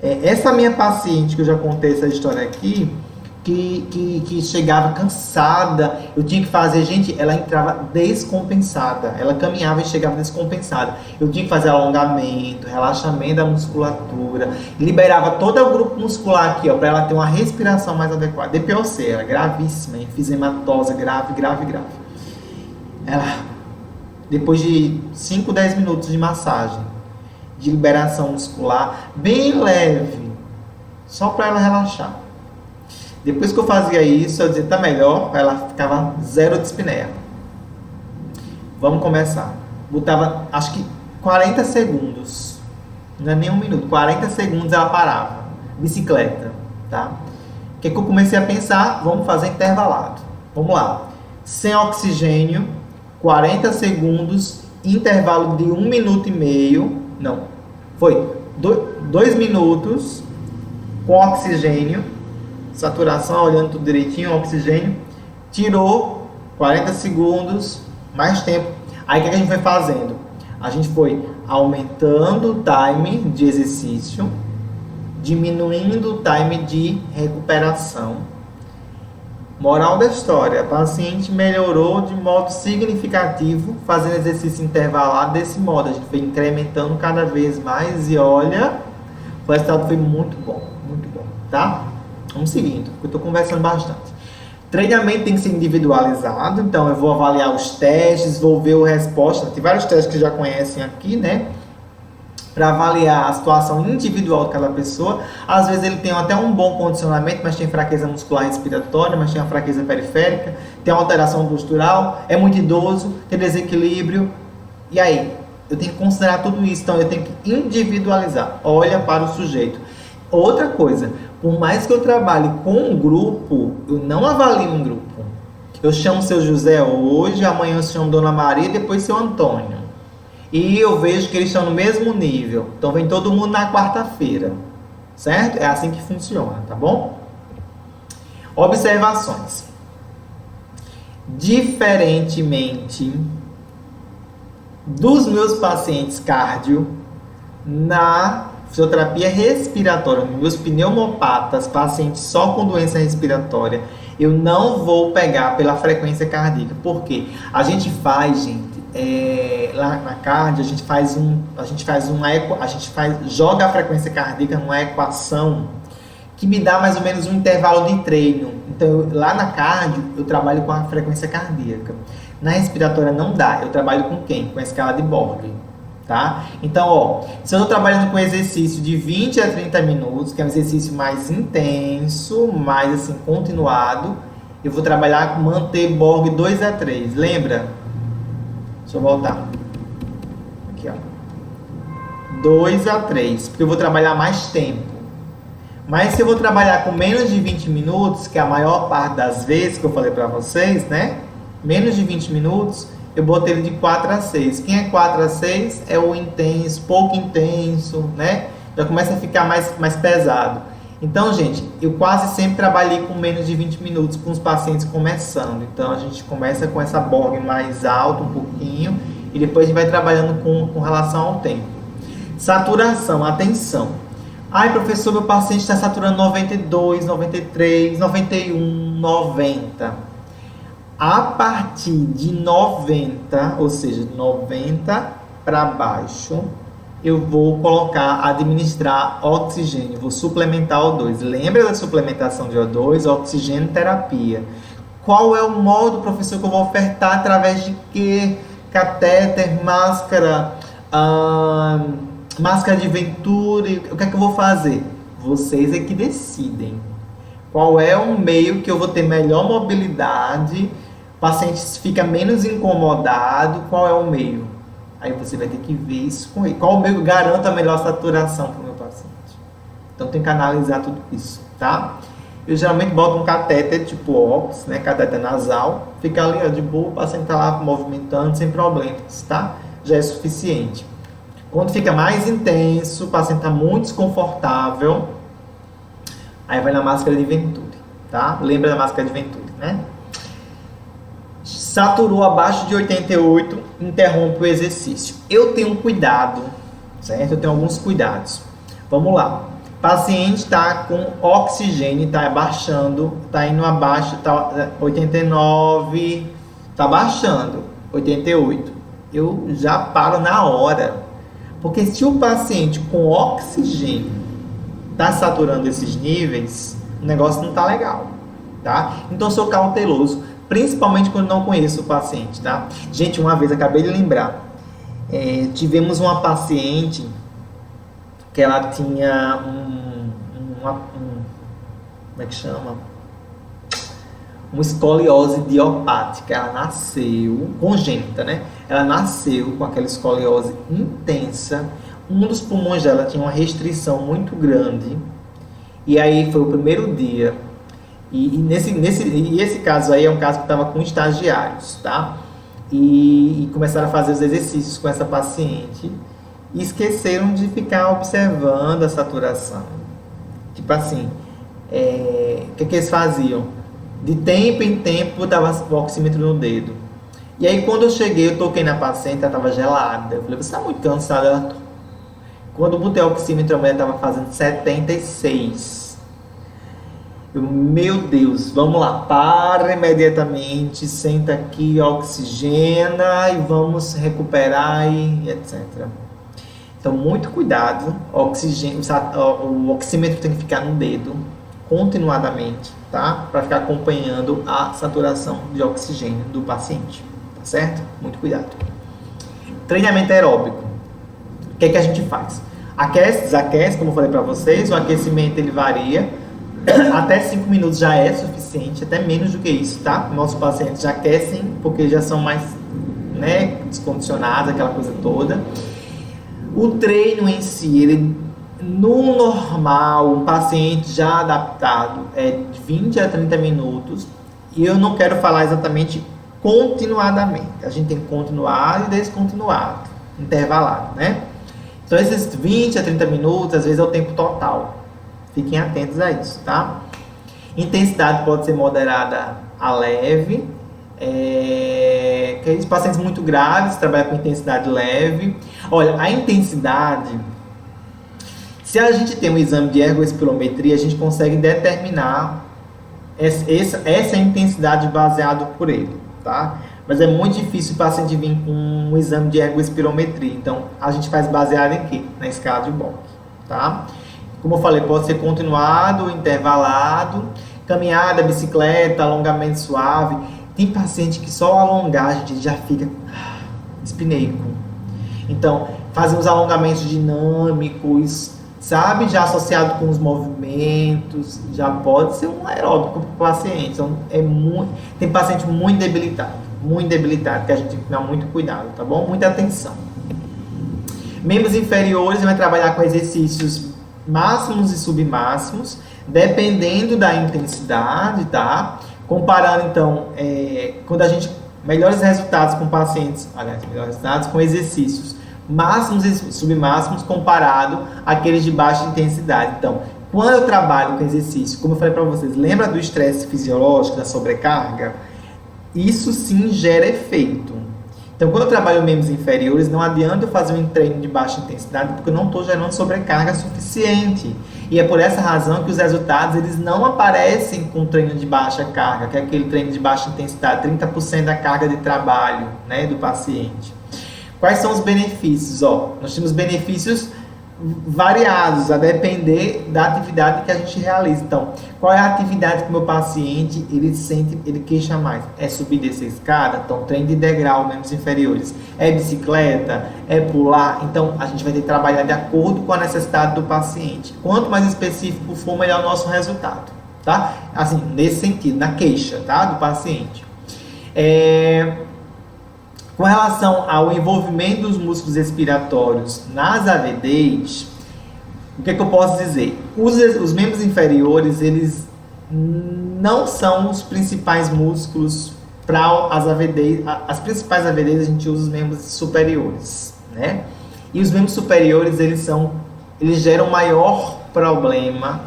Essa minha paciente, que eu já contei essa história aqui, que chegava cansada, eu tinha que fazer, gente, ela entrava descompensada, ela caminhava e chegava descompensada, eu tinha que fazer alongamento, relaxamento da musculatura, liberava todo o grupo muscular aqui, ó, para ela ter uma respiração mais adequada. DPLC, era gravíssima, enfisematose, grave. Ela, depois de 5, 10 minutos de massagem, de liberação muscular, bem leve, só para ela relaxar. Depois que eu fazia isso, eu dizia, tá melhor, ela ficava zero dispneia. Vamos começar. Botava, acho que 40 segundos, não é nem um minuto, 40 segundos ela parava. Bicicleta, tá? O que eu comecei a pensar? Vamos fazer intervalado. Vamos lá. Sem oxigênio, 40 segundos, intervalo de 1 minuto e meio, não, foi 2 minutos com oxigênio, saturação, olhando tudo direitinho, oxigênio, tirou 40 segundos, mais tempo. Aí o que a gente foi fazendo? A gente foi aumentando o time de exercício, diminuindo o time de recuperação. Moral da história, a paciente melhorou de modo significativo fazendo exercício intervalado desse modo. A gente foi incrementando cada vez mais e olha, o resultado foi muito bom, tá? Vamos seguindo, porque eu estou conversando bastante. Treinamento tem que ser individualizado, então eu vou avaliar os testes, vou ver a resposta. Tem vários testes que já conhecem aqui, né? Para avaliar a situação individual de cada pessoa. Às vezes ele tem até um bom condicionamento, mas tem fraqueza muscular respiratória, mas tem uma fraqueza periférica, tem uma alteração postural, é muito idoso, tem desequilíbrio. E aí? Eu tenho que considerar tudo isso, então eu tenho que individualizar. Olha para o sujeito. Outra coisa, por mais que eu trabalhe com um grupo, eu não avalio um grupo. Eu chamo seu José hoje, amanhã eu chamo Dona Maria, depois seu Antônio. E eu vejo que eles estão no mesmo nível. Então vem todo mundo na quarta-feira. Certo? É assim que funciona, tá bom? Observações. Diferentemente dos meus pacientes cardio, na fisioterapia respiratória, meus pneumopatas, pacientes só com doença respiratória, eu não vou pegar pela frequência cardíaca. Por quê? A gente faz, gente, lá na cardio, joga a frequência cardíaca numa equação que me dá mais ou menos um intervalo de treino. Então, lá na cardio, eu trabalho com a frequência cardíaca. Na respiratória não dá, eu trabalho com quem? Com a escala de Borg. Tá? Então, ó, se eu estou trabalhando com exercício de 20 a 30 minutos, que é um exercício mais intenso, mais assim, continuado, eu vou trabalhar com manter Borg 2 a 3. Lembra? Deixa eu voltar. Aqui, ó. 2 a 3, porque eu vou trabalhar mais tempo. Mas se eu vou trabalhar com menos de 20 minutos, que é a maior parte das vezes que eu falei para vocês, né? Menos de 20 minutos, eu botei ele de 4 a 6. Quem é 4 a 6 é o intenso, pouco intenso, né? Já começa a ficar mais pesado. Então, gente, eu quase sempre trabalhei com menos de 20 minutos com os pacientes começando. Então, a gente começa com essa Borg mais alta um pouquinho e depois a gente vai trabalhando com relação ao tempo. Saturação, atenção. Ai, professor, meu paciente está saturando 92, 93, 91, 90. A partir de 90, ou seja, 90 para baixo, eu vou administrar oxigênio, vou suplementar O2. Lembra da suplementação de O2? Oxigênio terapia. Qual é o modo, professor, que eu vou ofertar? Através de quê? Catéter, máscara, máscara de Venturi, o que é que eu vou fazer? Vocês é que decidem. Qual é o meio que eu vou ter melhor mobilidade, o paciente fica menos incomodado, qual é o meio? Aí você vai ter que ver isso com ele. Qual o meio que garanta a melhor saturação para o meu paciente? Então tem que analisar tudo isso, tá? Eu geralmente boto um catéter tipo óculos, né? Catéter nasal, fica ali ó, de boa, o paciente tá lá movimentando sem problemas, tá? Já é suficiente. Quando fica mais intenso, o paciente está muito desconfortável, aí vai na máscara de Venturi, tá? Lembra da máscara de Venturi, né? Saturou abaixo de 88, interrompe o exercício. Eu tenho um cuidado, certo? Eu tenho alguns cuidados. Vamos lá. O paciente está com oxigênio, está baixando, está indo abaixo, está 89, está baixando, 88. Eu já paro na hora. Porque se o paciente com oxigênio está saturando esses níveis, o negócio não está legal, tá? Então eu sou cauteloso, principalmente quando não conheço o paciente, tá? Gente, uma vez, acabei de lembrar, tivemos uma paciente que ela tinha como é que chama? Uma escoliose idiopática. Ela nasceu, congênita, né? Ela nasceu com aquela escoliose intensa. Um dos pulmões dela tinha uma restrição muito grande. E aí foi o primeiro dia. E esse caso aí é um caso que estava com estagiários, tá? E começaram a fazer os exercícios com essa paciente. E esqueceram de ficar observando a saturação. Tipo assim, o que eles faziam? De tempo em tempo, dava o oxímetro no dedo. E aí, quando eu cheguei, eu toquei na paciente, ela estava gelada. Eu falei, você está muito cansada? Ela... Quando eu botei o oxímetro, a mulher estava fazendo 76. Eu, meu Deus, vamos lá, para imediatamente, senta aqui, oxigena e vamos recuperar e etc. Então, muito cuidado, o oxímetro tem que ficar no dedo continuadamente, tá? Para ficar acompanhando a saturação de oxigênio do paciente, tá certo? Muito cuidado. Treinamento aeróbico. O que é que a gente faz? Aquece, desaquece, como eu falei para vocês, o aquecimento ele varia, até 5 minutos já é suficiente, até menos do que isso, tá? Nossos pacientes já aquecem porque já são mais, né, descondicionados, aquela coisa toda. O treino em si, ele, no normal, um paciente já adaptado é de 20 a 30 minutos. E eu não quero falar exatamente continuadamente. A gente tem continuado e descontinuado, intervalado, né? Então, esses 20 a 30 minutos, às vezes é o tempo total. Fiquem atentos a isso, tá? Intensidade pode ser moderada a leve. Que pacientes muito graves trabalham com intensidade leve. Olha, a intensidade, se a gente tem um exame de ergoespirometria, a gente consegue determinar essa intensidade baseado por ele, tá? Mas é muito difícil o paciente vir com um exame de ergoespirometria. Então, a gente faz baseado em quê? Na escala de Bock, tá? Como eu falei, pode ser continuado, intervalado, caminhada, bicicleta, alongamento suave. Tem paciente que só o alongar, gente, já fica espineico. Então, fazer uns alongamentos dinâmicos, sabe? Já associado com os movimentos, já pode ser um aeróbico para o paciente. Então, tem paciente muito debilitado, que a gente tem que tomar muito cuidado, tá bom? Muita atenção. Membros inferiores, vai trabalhar com exercícios máximos e submáximos, dependendo da intensidade, tá? Comparando, então, quando a gente... Melhores resultados com pacientes, aliás, melhores resultados com exercícios máximos e submáximos comparado àqueles de baixa intensidade. Então, quando eu trabalho com exercício, como eu falei para vocês, lembra do estresse fisiológico, da sobrecarga? Isso sim gera efeito. Então, quando eu trabalho membros inferiores, não adianta eu fazer um treino de baixa intensidade, porque eu não estou gerando sobrecarga suficiente. E é por essa razão que os resultados eles não aparecem com treino de baixa carga, que é aquele treino de baixa intensidade, 30% da carga de trabalho, né, do paciente. Quais são os benefícios? Nós temos benefícios variados, a depender da atividade que a gente realiza. Então, qual é a atividade que o meu paciente ele sente, ele queixa mais? É subir e descer escada? Então, trem de degrau, membros inferiores. É bicicleta? É pular? Então, a gente vai ter que trabalhar de acordo com a necessidade do paciente. Quanto mais específico for, melhor o nosso resultado, tá? Assim, nesse sentido, na queixa, tá? Do paciente. Com relação ao envolvimento dos músculos respiratórios nas AVDs, o que é que eu posso dizer? Os membros inferiores, eles não são os principais músculos para as AVDs. As principais AVDs a gente usa os membros superiores, né? E os membros superiores, eles geram maior problema,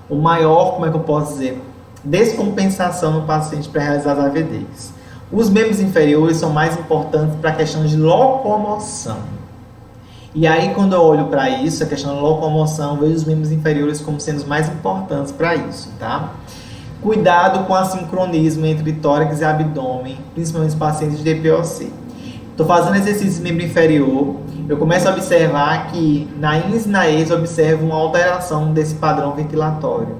o maior, como é que eu posso dizer, descompensação no paciente para realizar as AVDs. Os membros inferiores são mais importantes para a questão de locomoção. E aí, quando eu olho para isso, a questão da locomoção, eu vejo os membros inferiores como sendo os mais importantes para isso, tá? Cuidado com o assincronismo entre tórax e abdômen, principalmente os pacientes de DPOC. Estou fazendo exercício de membro inferior, eu começo a observar que na ins e na ex eu observo uma alteração desse padrão ventilatório.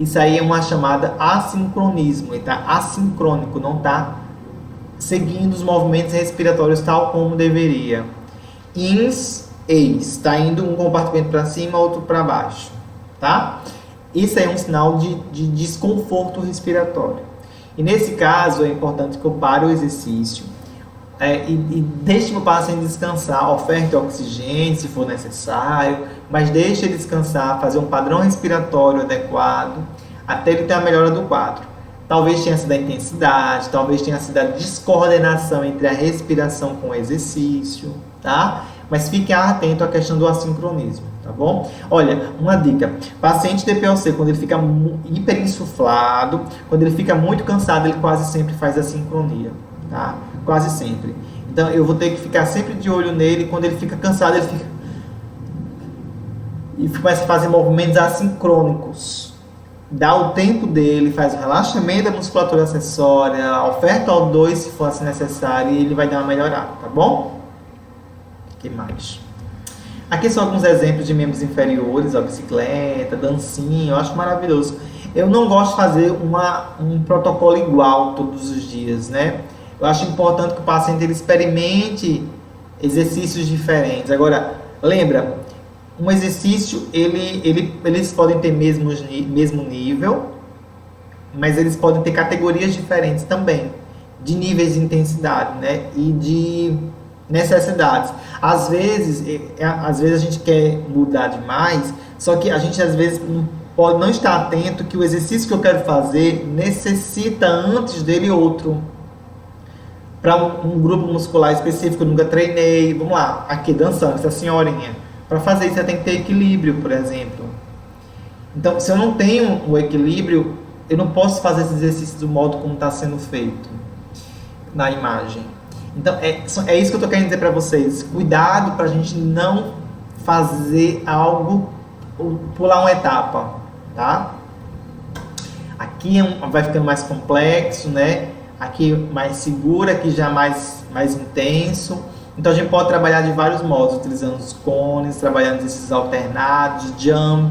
Isso aí é uma chamada assincronismo, ele está assincrônico, não está seguindo os movimentos respiratórios tal como deveria. Ins, ex, está indo um compartimento para cima, outro para baixo, tá? Isso aí é um sinal de desconforto respiratório. E nesse caso é importante que eu pare o exercício e deixe o paciente descansar, oferte oxigênio se for necessário, mas deixe ele descansar, fazer um padrão respiratório adequado até ele ter a melhora do quadro. Talvez tenha sido a intensidade, talvez tenha sido a descoordenação entre a respiração com o exercício, tá? Mas fique atento à questão do assincronismo, tá bom? Olha, uma dica, paciente DPOC, quando ele fica hiperinsuflado, quando ele fica muito cansado, ele quase sempre faz a sincronia, tá? Quase sempre. Então, eu vou ter que ficar sempre de olho nele, quando ele fica cansado, ele fica... e começa a fazer movimentos assincrônicos. Dá o tempo dele, faz o relaxamento da musculatura acessória, oferta O2 se for assim necessário e ele vai dar uma melhorada, tá bom? O que mais? Aqui são alguns exemplos de membros inferiores, ó, bicicleta, dancinha, eu acho maravilhoso. Eu não gosto de fazer um protocolo igual todos os dias, né? Eu acho importante que o paciente ele experimente exercícios diferentes. Agora, lembra, um exercício, eles podem ter mesmo nível, mas eles podem ter categorias diferentes também, de níveis de intensidade, né? E de necessidades. Às vezes a gente quer mudar demais, só que a gente às vezes pode não estar atento que o exercício que eu quero fazer necessita antes dele outro. Para um grupo muscular específico, eu nunca treinei. Vamos lá, aqui dançando, essa senhorinha. Para fazer isso, você tem que ter equilíbrio, por exemplo. Então, se eu não tenho o equilíbrio, eu não posso fazer esse exercício do modo como está sendo feito na imagem. Então, é isso que eu estou querendo dizer para vocês. Cuidado para a gente não fazer algo, pular uma etapa, tá? Aqui vai ficando mais complexo, né? Aqui mais seguro, aqui já mais intenso. Então a gente pode trabalhar de vários modos, utilizando os cones, trabalhando exercícios alternados, jump,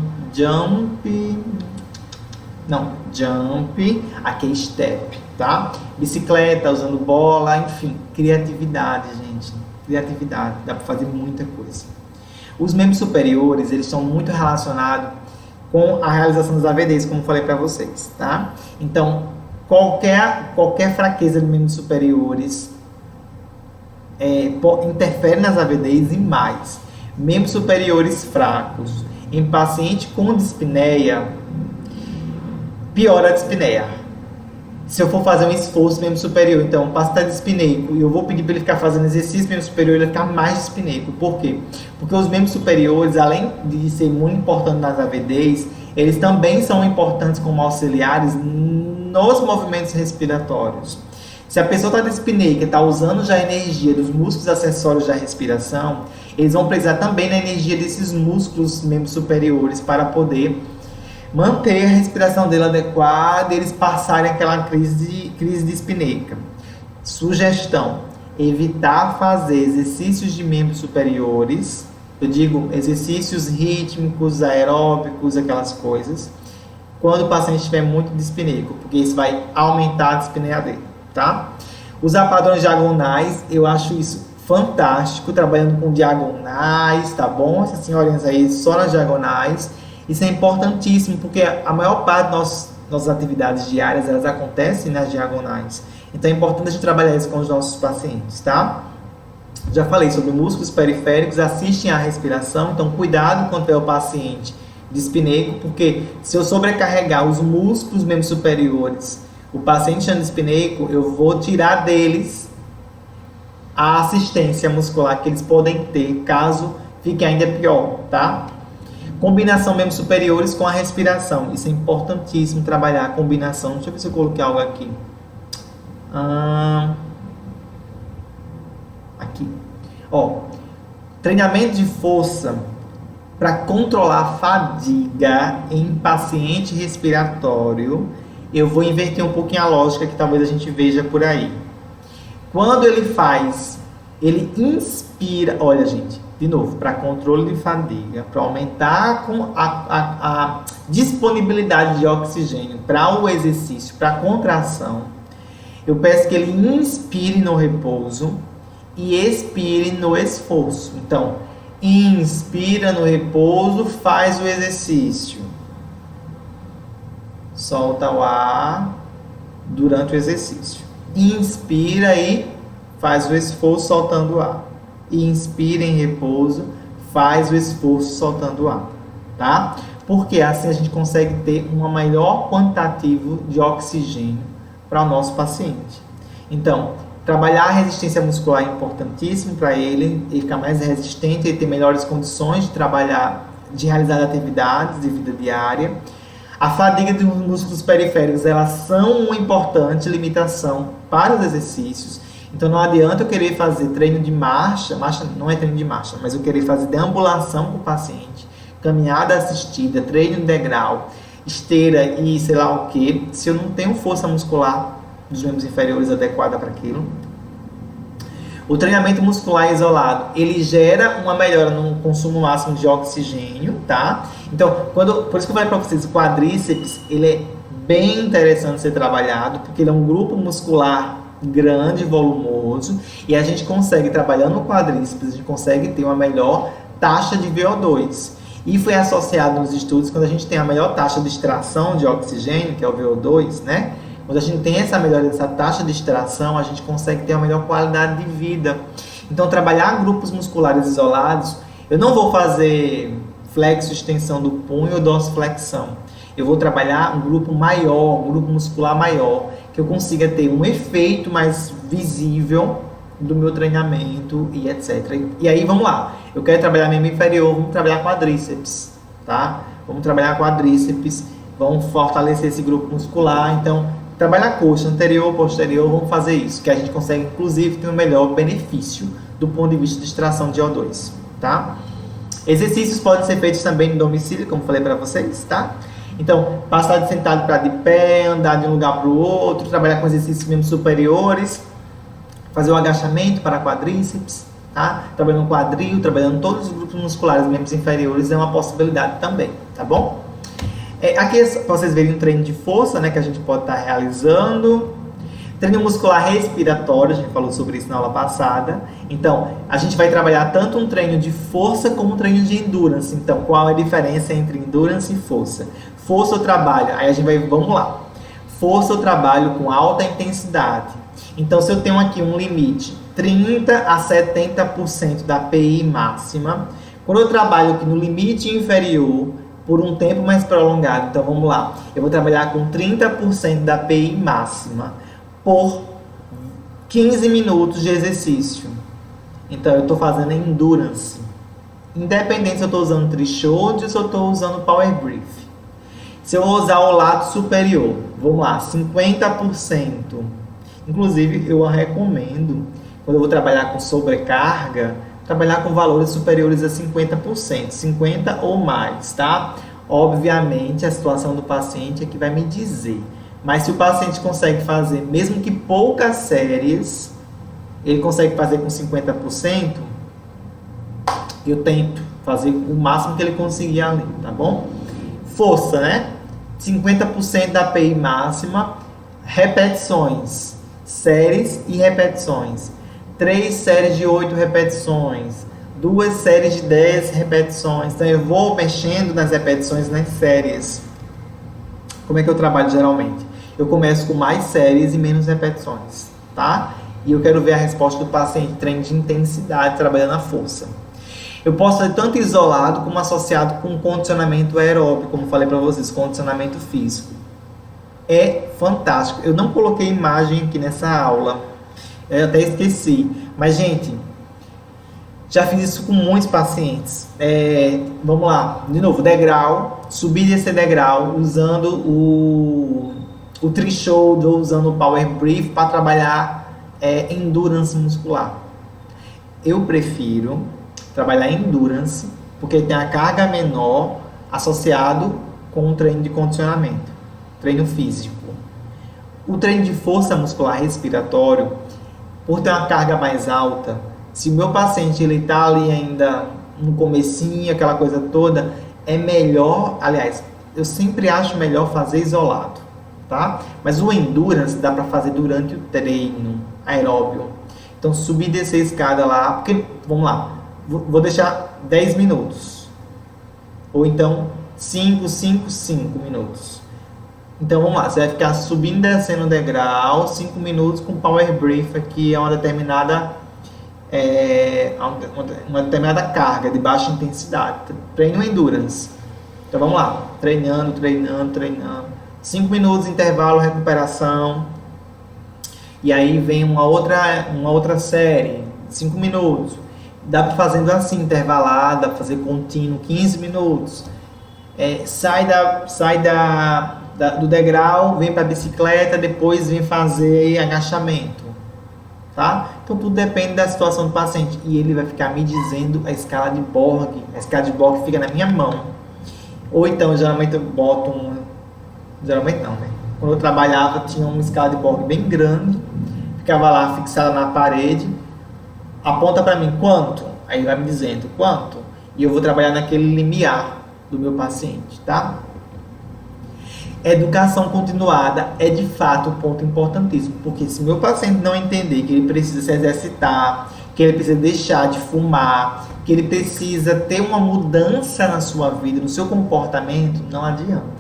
aqui é step, tá? Bicicleta, usando bola, enfim, criatividade, gente, criatividade, dá para fazer muita coisa. Os membros superiores, eles estão muito relacionados com a realização dos AVDs, como falei para vocês, tá? Então, qualquer fraqueza de membros superiores interfere nas AVDs e mais. Membros superiores fracos em paciente com dispneia, piora a dispneia. Se eu for fazer um esforço membro superior, então o paciente está dispneico e eu vou pedir para ele ficar fazendo exercício membro superior, ele vai ficar mais dispneico. Por quê? Porque os membros superiores, além de ser muito importantes nas AVDs, eles também são importantes como auxiliares nos movimentos respiratórios. Se a pessoa está dispneica, está usando já a energia dos músculos acessórios da respiração, eles vão precisar também da energia desses músculos membros superiores para poder manter a respiração dele adequada e eles passarem aquela crise dispneica. Sugestão: evitar fazer exercícios de membros superiores Eu digo exercícios rítmicos, aeróbicos, aquelas coisas, quando o paciente estiver muito dispineico, porque isso vai aumentar a dispneia dele, tá? Usar padrões diagonais, eu acho isso fantástico, trabalhando com diagonais, tá bom? Essas senhorinhas aí só nas diagonais. Isso é importantíssimo, porque a maior parte das nossas atividades diárias, elas acontecem nas diagonais. Então é importante a gente trabalhar isso com os nossos pacientes, tá? Já falei sobre músculos periféricos, assistem à respiração, então cuidado quando é o paciente dispineico, porque se eu sobrecarregar os músculos membros superiores, o paciente dispineico, eu vou tirar deles a assistência muscular que eles podem ter, caso fique ainda pior, tá? Combinação membros superiores com a respiração, isso é importantíssimo trabalhar a combinação. Deixa eu ver se eu coloquei algo aqui. Aqui. Ó, treinamento de força para controlar a fadiga em paciente respiratório. Eu vou inverter um pouquinho a lógica que talvez a gente veja por aí. Quando ele inspira, olha gente, de novo, para controle de fadiga, para aumentar a disponibilidade de oxigênio para o exercício, para a contração, eu peço que ele inspire no repouso e expire no esforço. Então, inspira no repouso, faz o exercício. Solta o ar durante o exercício. Inspira e faz o esforço soltando o ar. Inspira em repouso, faz o esforço soltando o ar, tá? Porque assim a gente consegue ter um maior quantitativo de oxigênio para o nosso paciente. Então, trabalhar a resistência muscular é importantíssimo para ele ficar mais resistente, ele ter melhores condições de trabalhar, de realizar atividades de vida diária. A fadiga dos músculos periféricos, elas são uma importante limitação para os exercícios. Então não adianta eu querer fazer treino de marcha não é treino de marcha, mas eu querer fazer deambulação com o paciente, caminhada assistida, treino integral, esteira e sei lá o que, se eu não tenho força muscular dos membros inferiores adequada para aquilo. O treinamento muscular isolado, ele gera uma melhora no consumo máximo de oxigênio, tá? Então, por isso que eu falei para vocês, o quadríceps, ele é bem interessante ser trabalhado, porque ele é um grupo muscular grande, volumoso, e a gente consegue, trabalhando o quadríceps, a gente consegue ter uma melhor taxa de VO2. E foi associado nos estudos, quando a gente tem a melhor taxa de extração de oxigênio, que é o VO2, né? Quando a gente tem essa melhora dessa taxa de extração, a gente consegue ter uma melhor qualidade de vida. Então, trabalhar grupos musculares isolados, eu não vou fazer flexo, extensão do punho ou dorsiflexão. Eu vou trabalhar um grupo maior, um grupo muscular maior, que eu consiga ter um efeito mais visível do meu treinamento e etc. E aí, vamos lá. Eu quero trabalhar membro inferior, vamos trabalhar quadríceps, tá? Vamos trabalhar quadríceps, vamos fortalecer esse grupo muscular. Então, trabalhar coxa anterior, posterior, vamos fazer isso, que a gente consegue, inclusive, ter um melhor benefício do ponto de vista de extração de O2, tá? Exercícios podem ser feitos também no domicílio, como falei para vocês, tá? Então, passar de sentado para de pé, andar de um lugar para o outro, trabalhar com exercícios membros superiores, fazer o agachamento para quadríceps, tá? Trabalhando no quadril, trabalhando todos os grupos musculares, membros inferiores, é uma possibilidade também, tá bom? Aqui é para vocês verem um treino de força, né, que a gente pode estar realizando. Treino muscular respiratório, a gente falou sobre isso na aula passada. Então, a gente vai trabalhar tanto um treino de força como um treino de endurance. Então, qual é a diferença entre endurance e força? Força eu trabalho, aí a gente vai, vamos lá. Força eu trabalho com alta intensidade. Então, se eu tenho aqui um limite, 30 a 70% da PI máxima, quando eu trabalho aqui no limite inferior, por um tempo mais prolongado, então vamos lá, eu vou trabalhar com 30% da PI máxima por 15 minutos de exercício. Então eu estou fazendo endurance, independente se eu estou usando trichode ou se eu estou usando power brief. Se eu usar o lado superior, vamos lá, 50%. Inclusive eu recomendo, quando eu vou trabalhar com sobrecarga, trabalhar com valores superiores a 50%, 50% ou mais, tá? Obviamente, a situação do paciente é que vai me dizer. Mas se o paciente consegue fazer, mesmo que poucas séries, ele consegue fazer com 50%, eu tento. fazer o máximo que ele conseguir ali, tá bom? Força, né? 50% da PI máxima, repetições, séries e repetições. 3 séries de 8 repetições, 2 séries de 10 repetições. Então eu vou mexendo nas repetições, nas séries. Como é que eu trabalho geralmente? Eu começo com mais séries e menos repetições, tá? E eu quero ver a resposta do paciente, treino de intensidade, trabalhando a força. Eu posso fazer tanto isolado como associado com condicionamento aeróbico, como falei para vocês, condicionamento físico. É fantástico. Eu não coloquei imagem aqui nessa aula, eu até esqueci. Mas, gente, já fiz isso com muitos pacientes. Vamos lá, de novo, degrau, subir e descer degrau, usando o tri-shoulder, usando o power brief para trabalhar endurance muscular. Eu prefiro trabalhar endurance, porque tem a carga menor associado com o treino de condicionamento, treino físico. O treino de força muscular respiratório, por ter uma carga mais alta, se o meu paciente ele está ali ainda no comecinho, aquela coisa toda, é melhor, aliás, eu sempre acho melhor fazer isolado, tá? Mas o endurance dá para fazer durante o treino aeróbio. Então, subir e descer a escada lá, porque, vamos lá, vou deixar 10 minutos. Ou então, 5 minutos. Então, vamos lá, você vai ficar subindo e descendo o degrau, 5 minutos com power brief aqui, uma determinada carga de baixa intensidade. Treino endurance. Então, vamos lá, treinando. 5 minutos, intervalo, recuperação. E aí vem uma outra série, 5 minutos. Dá para fazendo assim, intervalado, dá para fazer contínuo, 15 minutos. Sai do degrau, vem para a bicicleta, depois vem fazer agachamento, tá? Então tudo depende da situação do paciente. E ele vai ficar me dizendo a escala de Borg. A escala de Borg fica na minha mão. Ou então, geralmente eu boto geralmente não, né? Quando eu trabalhava, tinha uma escala de Borg bem grande, ficava lá fixada na parede, aponta para mim quanto, aí vai me dizendo quanto, e eu vou trabalhar naquele limiar do meu paciente, tá? Educação continuada é de fato um ponto importantíssimo, porque se meu paciente não entender que ele precisa se exercitar, que ele precisa deixar de fumar, que ele precisa ter uma mudança na sua vida, no seu comportamento, não adianta.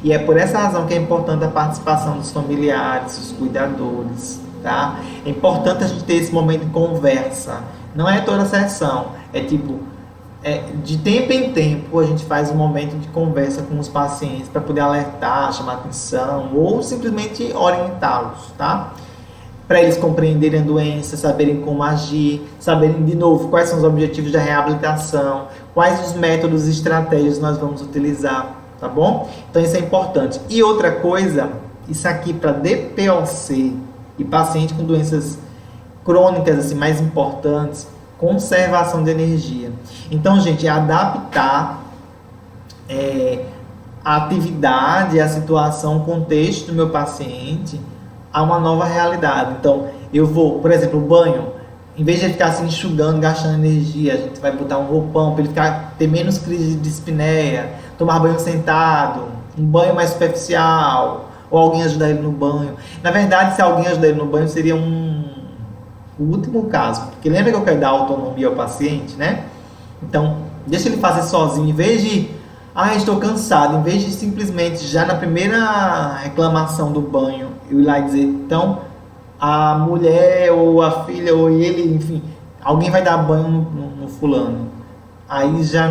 E é por essa razão que é importante a participação dos familiares, dos cuidadores, tá? É importante a gente ter esse momento de conversa. Não é toda sessão, de tempo em tempo a gente faz um momento de conversa com os pacientes para poder alertar, chamar atenção ou simplesmente orientá-los, tá? Para eles compreenderem a doença, saberem como agir, saberem de novo quais são os objetivos da reabilitação, quais os métodos e estratégias nós vamos utilizar. Tá bom? Então isso é importante. E outra coisa, isso aqui para DPOC e paciente com doenças crônicas assim, mais importantes, conservação de energia. Então, gente, é adaptar a atividade, a situação, o contexto do meu paciente a uma nova realidade. Então, eu vou, por exemplo, o banho, em vez de ele ficar se enxugando, gastando energia, a gente vai botar um roupão para ele ter menos crise de dispneia, tomar banho sentado, um banho mais superficial, ou alguém ajudar ele no banho. Na verdade, se alguém ajudar ele no banho, seria o último caso, porque lembra que eu quero dar autonomia ao paciente, né? Então, deixa ele fazer sozinho, em vez de, estou cansado, em vez de simplesmente, já na primeira reclamação do banho, eu ir lá e dizer, então, a mulher, ou a filha, ou ele, enfim, alguém vai dar banho no fulano. Aí já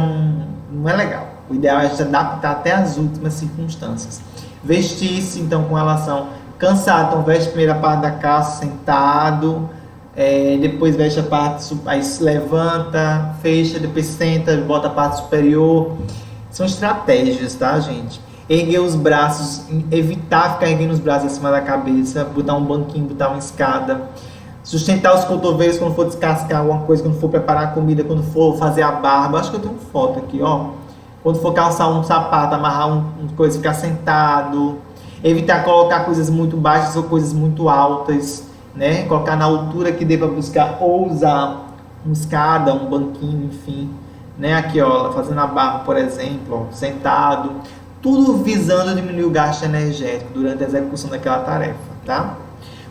não é legal. O ideal é a gente adaptar até as últimas circunstâncias. Vestir-se, então, com relação cansado. Então, veste a primeira parte da calça sentado, depois veste a parte, aí se levanta, fecha, depois senta, bota a parte superior. São estratégias, tá, gente? Erguer os braços, evitar ficar erguendo os braços acima da cabeça, botar um banquinho, botar uma escada. Sustentar os cotovelos quando for descascar alguma coisa, quando for preparar a comida, quando for fazer a barba. Acho que eu tenho foto aqui, ó. Quando for calçar um sapato, amarrar uma coisa, ficar sentado. Evitar colocar coisas muito baixas ou coisas muito altas, né? Colocar na altura que dê para buscar, ou usar uma escada, um banquinho, enfim, né? Aqui, ó, fazendo a barra, por exemplo, ó, sentado, tudo visando diminuir o gasto energético durante a execução daquela tarefa, tá?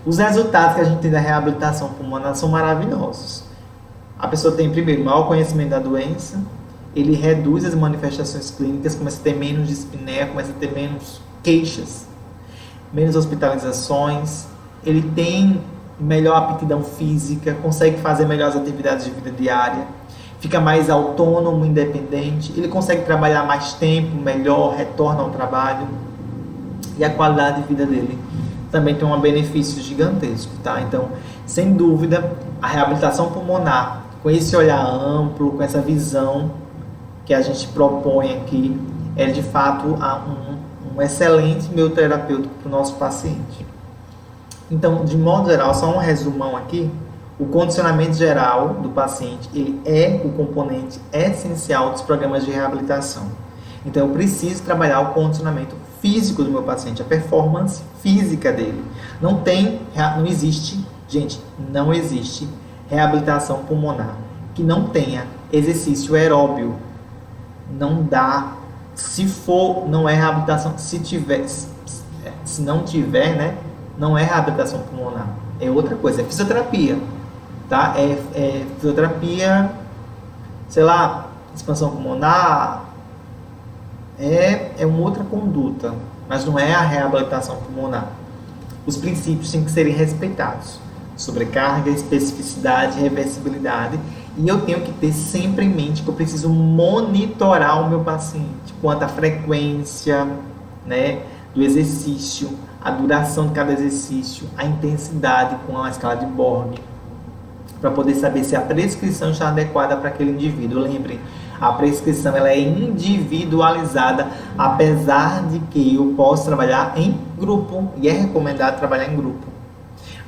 Os resultados que a gente tem da reabilitação pulmonar são maravilhosos. A pessoa tem, primeiro, maior conhecimento da doença, ele reduz as manifestações clínicas, começa a ter menos dispneia, começa a ter menos queixas, menos hospitalizações, ele tem melhor aptidão física, consegue fazer melhores atividades de vida diária, fica mais autônomo, independente, ele consegue trabalhar mais tempo, melhor, retorna ao trabalho e a qualidade de vida dele também tem um benefício gigantesco, tá? Então, sem dúvida, a reabilitação pulmonar, com esse olhar amplo, com essa visão que a gente propõe aqui, é de fato um excelente meio terapêutico para o nosso paciente. Então, de modo geral, só um resumão aqui, o condicionamento geral do paciente, ele é o componente essencial dos programas de reabilitação. Então, eu preciso trabalhar o condicionamento físico do meu paciente, a performance física dele. Não existe, gente, não existe reabilitação pulmonar que não tenha exercício aeróbio. Não dá. Se for, não é reabilitação. Se não tiver, né, não é reabilitação pulmonar. É outra coisa, é fisioterapia, tá? É fisioterapia, sei lá, expansão pulmonar, é uma outra conduta, mas não é a reabilitação pulmonar. Os princípios têm que serem respeitados: sobrecarga, especificidade, reversibilidade, e eu tenho que ter sempre em mente que eu preciso monitorar o meu paciente quanto à frequência, né, do exercício, a duração de cada exercício, a intensidade com a escala de Borg, para poder saber se a prescrição está adequada para aquele indivíduo. Lembrem, a prescrição ela é individualizada, apesar de que eu posso trabalhar em grupo, e é recomendado trabalhar em grupo.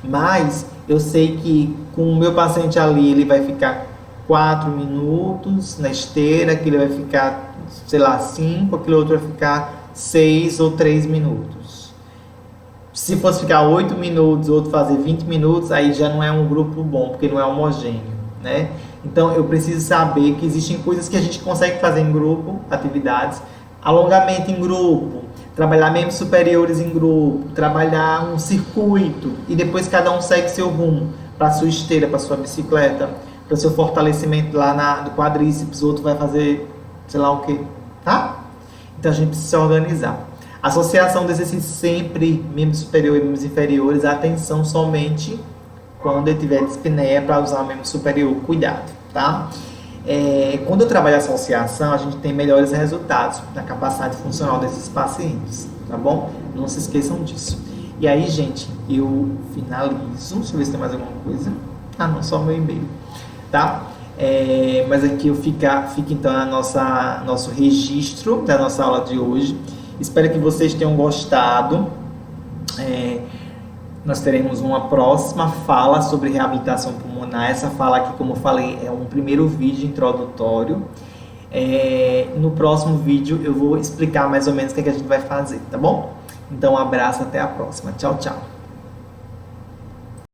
Mas eu sei que com o meu paciente ali, ele vai ficar 4 minutos na esteira, que ele vai ficar, sei lá, 5, aquele outro vai ficar 6 ou 3 minutos. Se fosse ficar 8 minutos, outro fazer 20 minutos, aí já não é um grupo bom, porque não é homogêneo, né? Então, eu preciso saber que existem coisas que a gente consegue fazer em grupo, atividades, alongamento em grupo, trabalhar membros superiores em grupo, trabalhar um circuito, e depois cada um segue seu rumo, para a sua esteira, para a sua bicicleta, para o seu fortalecimento lá do quadríceps, outro vai fazer sei lá o que, tá? Então, a gente precisa se organizar. Associação do exercício sempre, membros superiores e membros inferiores, atenção somente quando eu tiver dispneia para usar o membro superior, cuidado, tá? Quando eu trabalho a associação, a gente tem melhores resultados na capacidade funcional desses pacientes, tá bom? Não se esqueçam disso. E aí, gente, eu finalizo. Deixa eu ver se tem mais alguma coisa. Ah, não, só o meu e-mail, tá? Mas aqui fica então nosso registro da nossa aula de hoje. Espero que vocês tenham gostado. Nós teremos uma próxima fala sobre reabilitação pulmonar. Essa fala aqui, como eu falei, é um primeiro vídeo introdutório. No próximo vídeo eu vou explicar mais ou menos o que a gente vai fazer, tá bom? Então, um abraço, até a próxima. Tchau, tchau.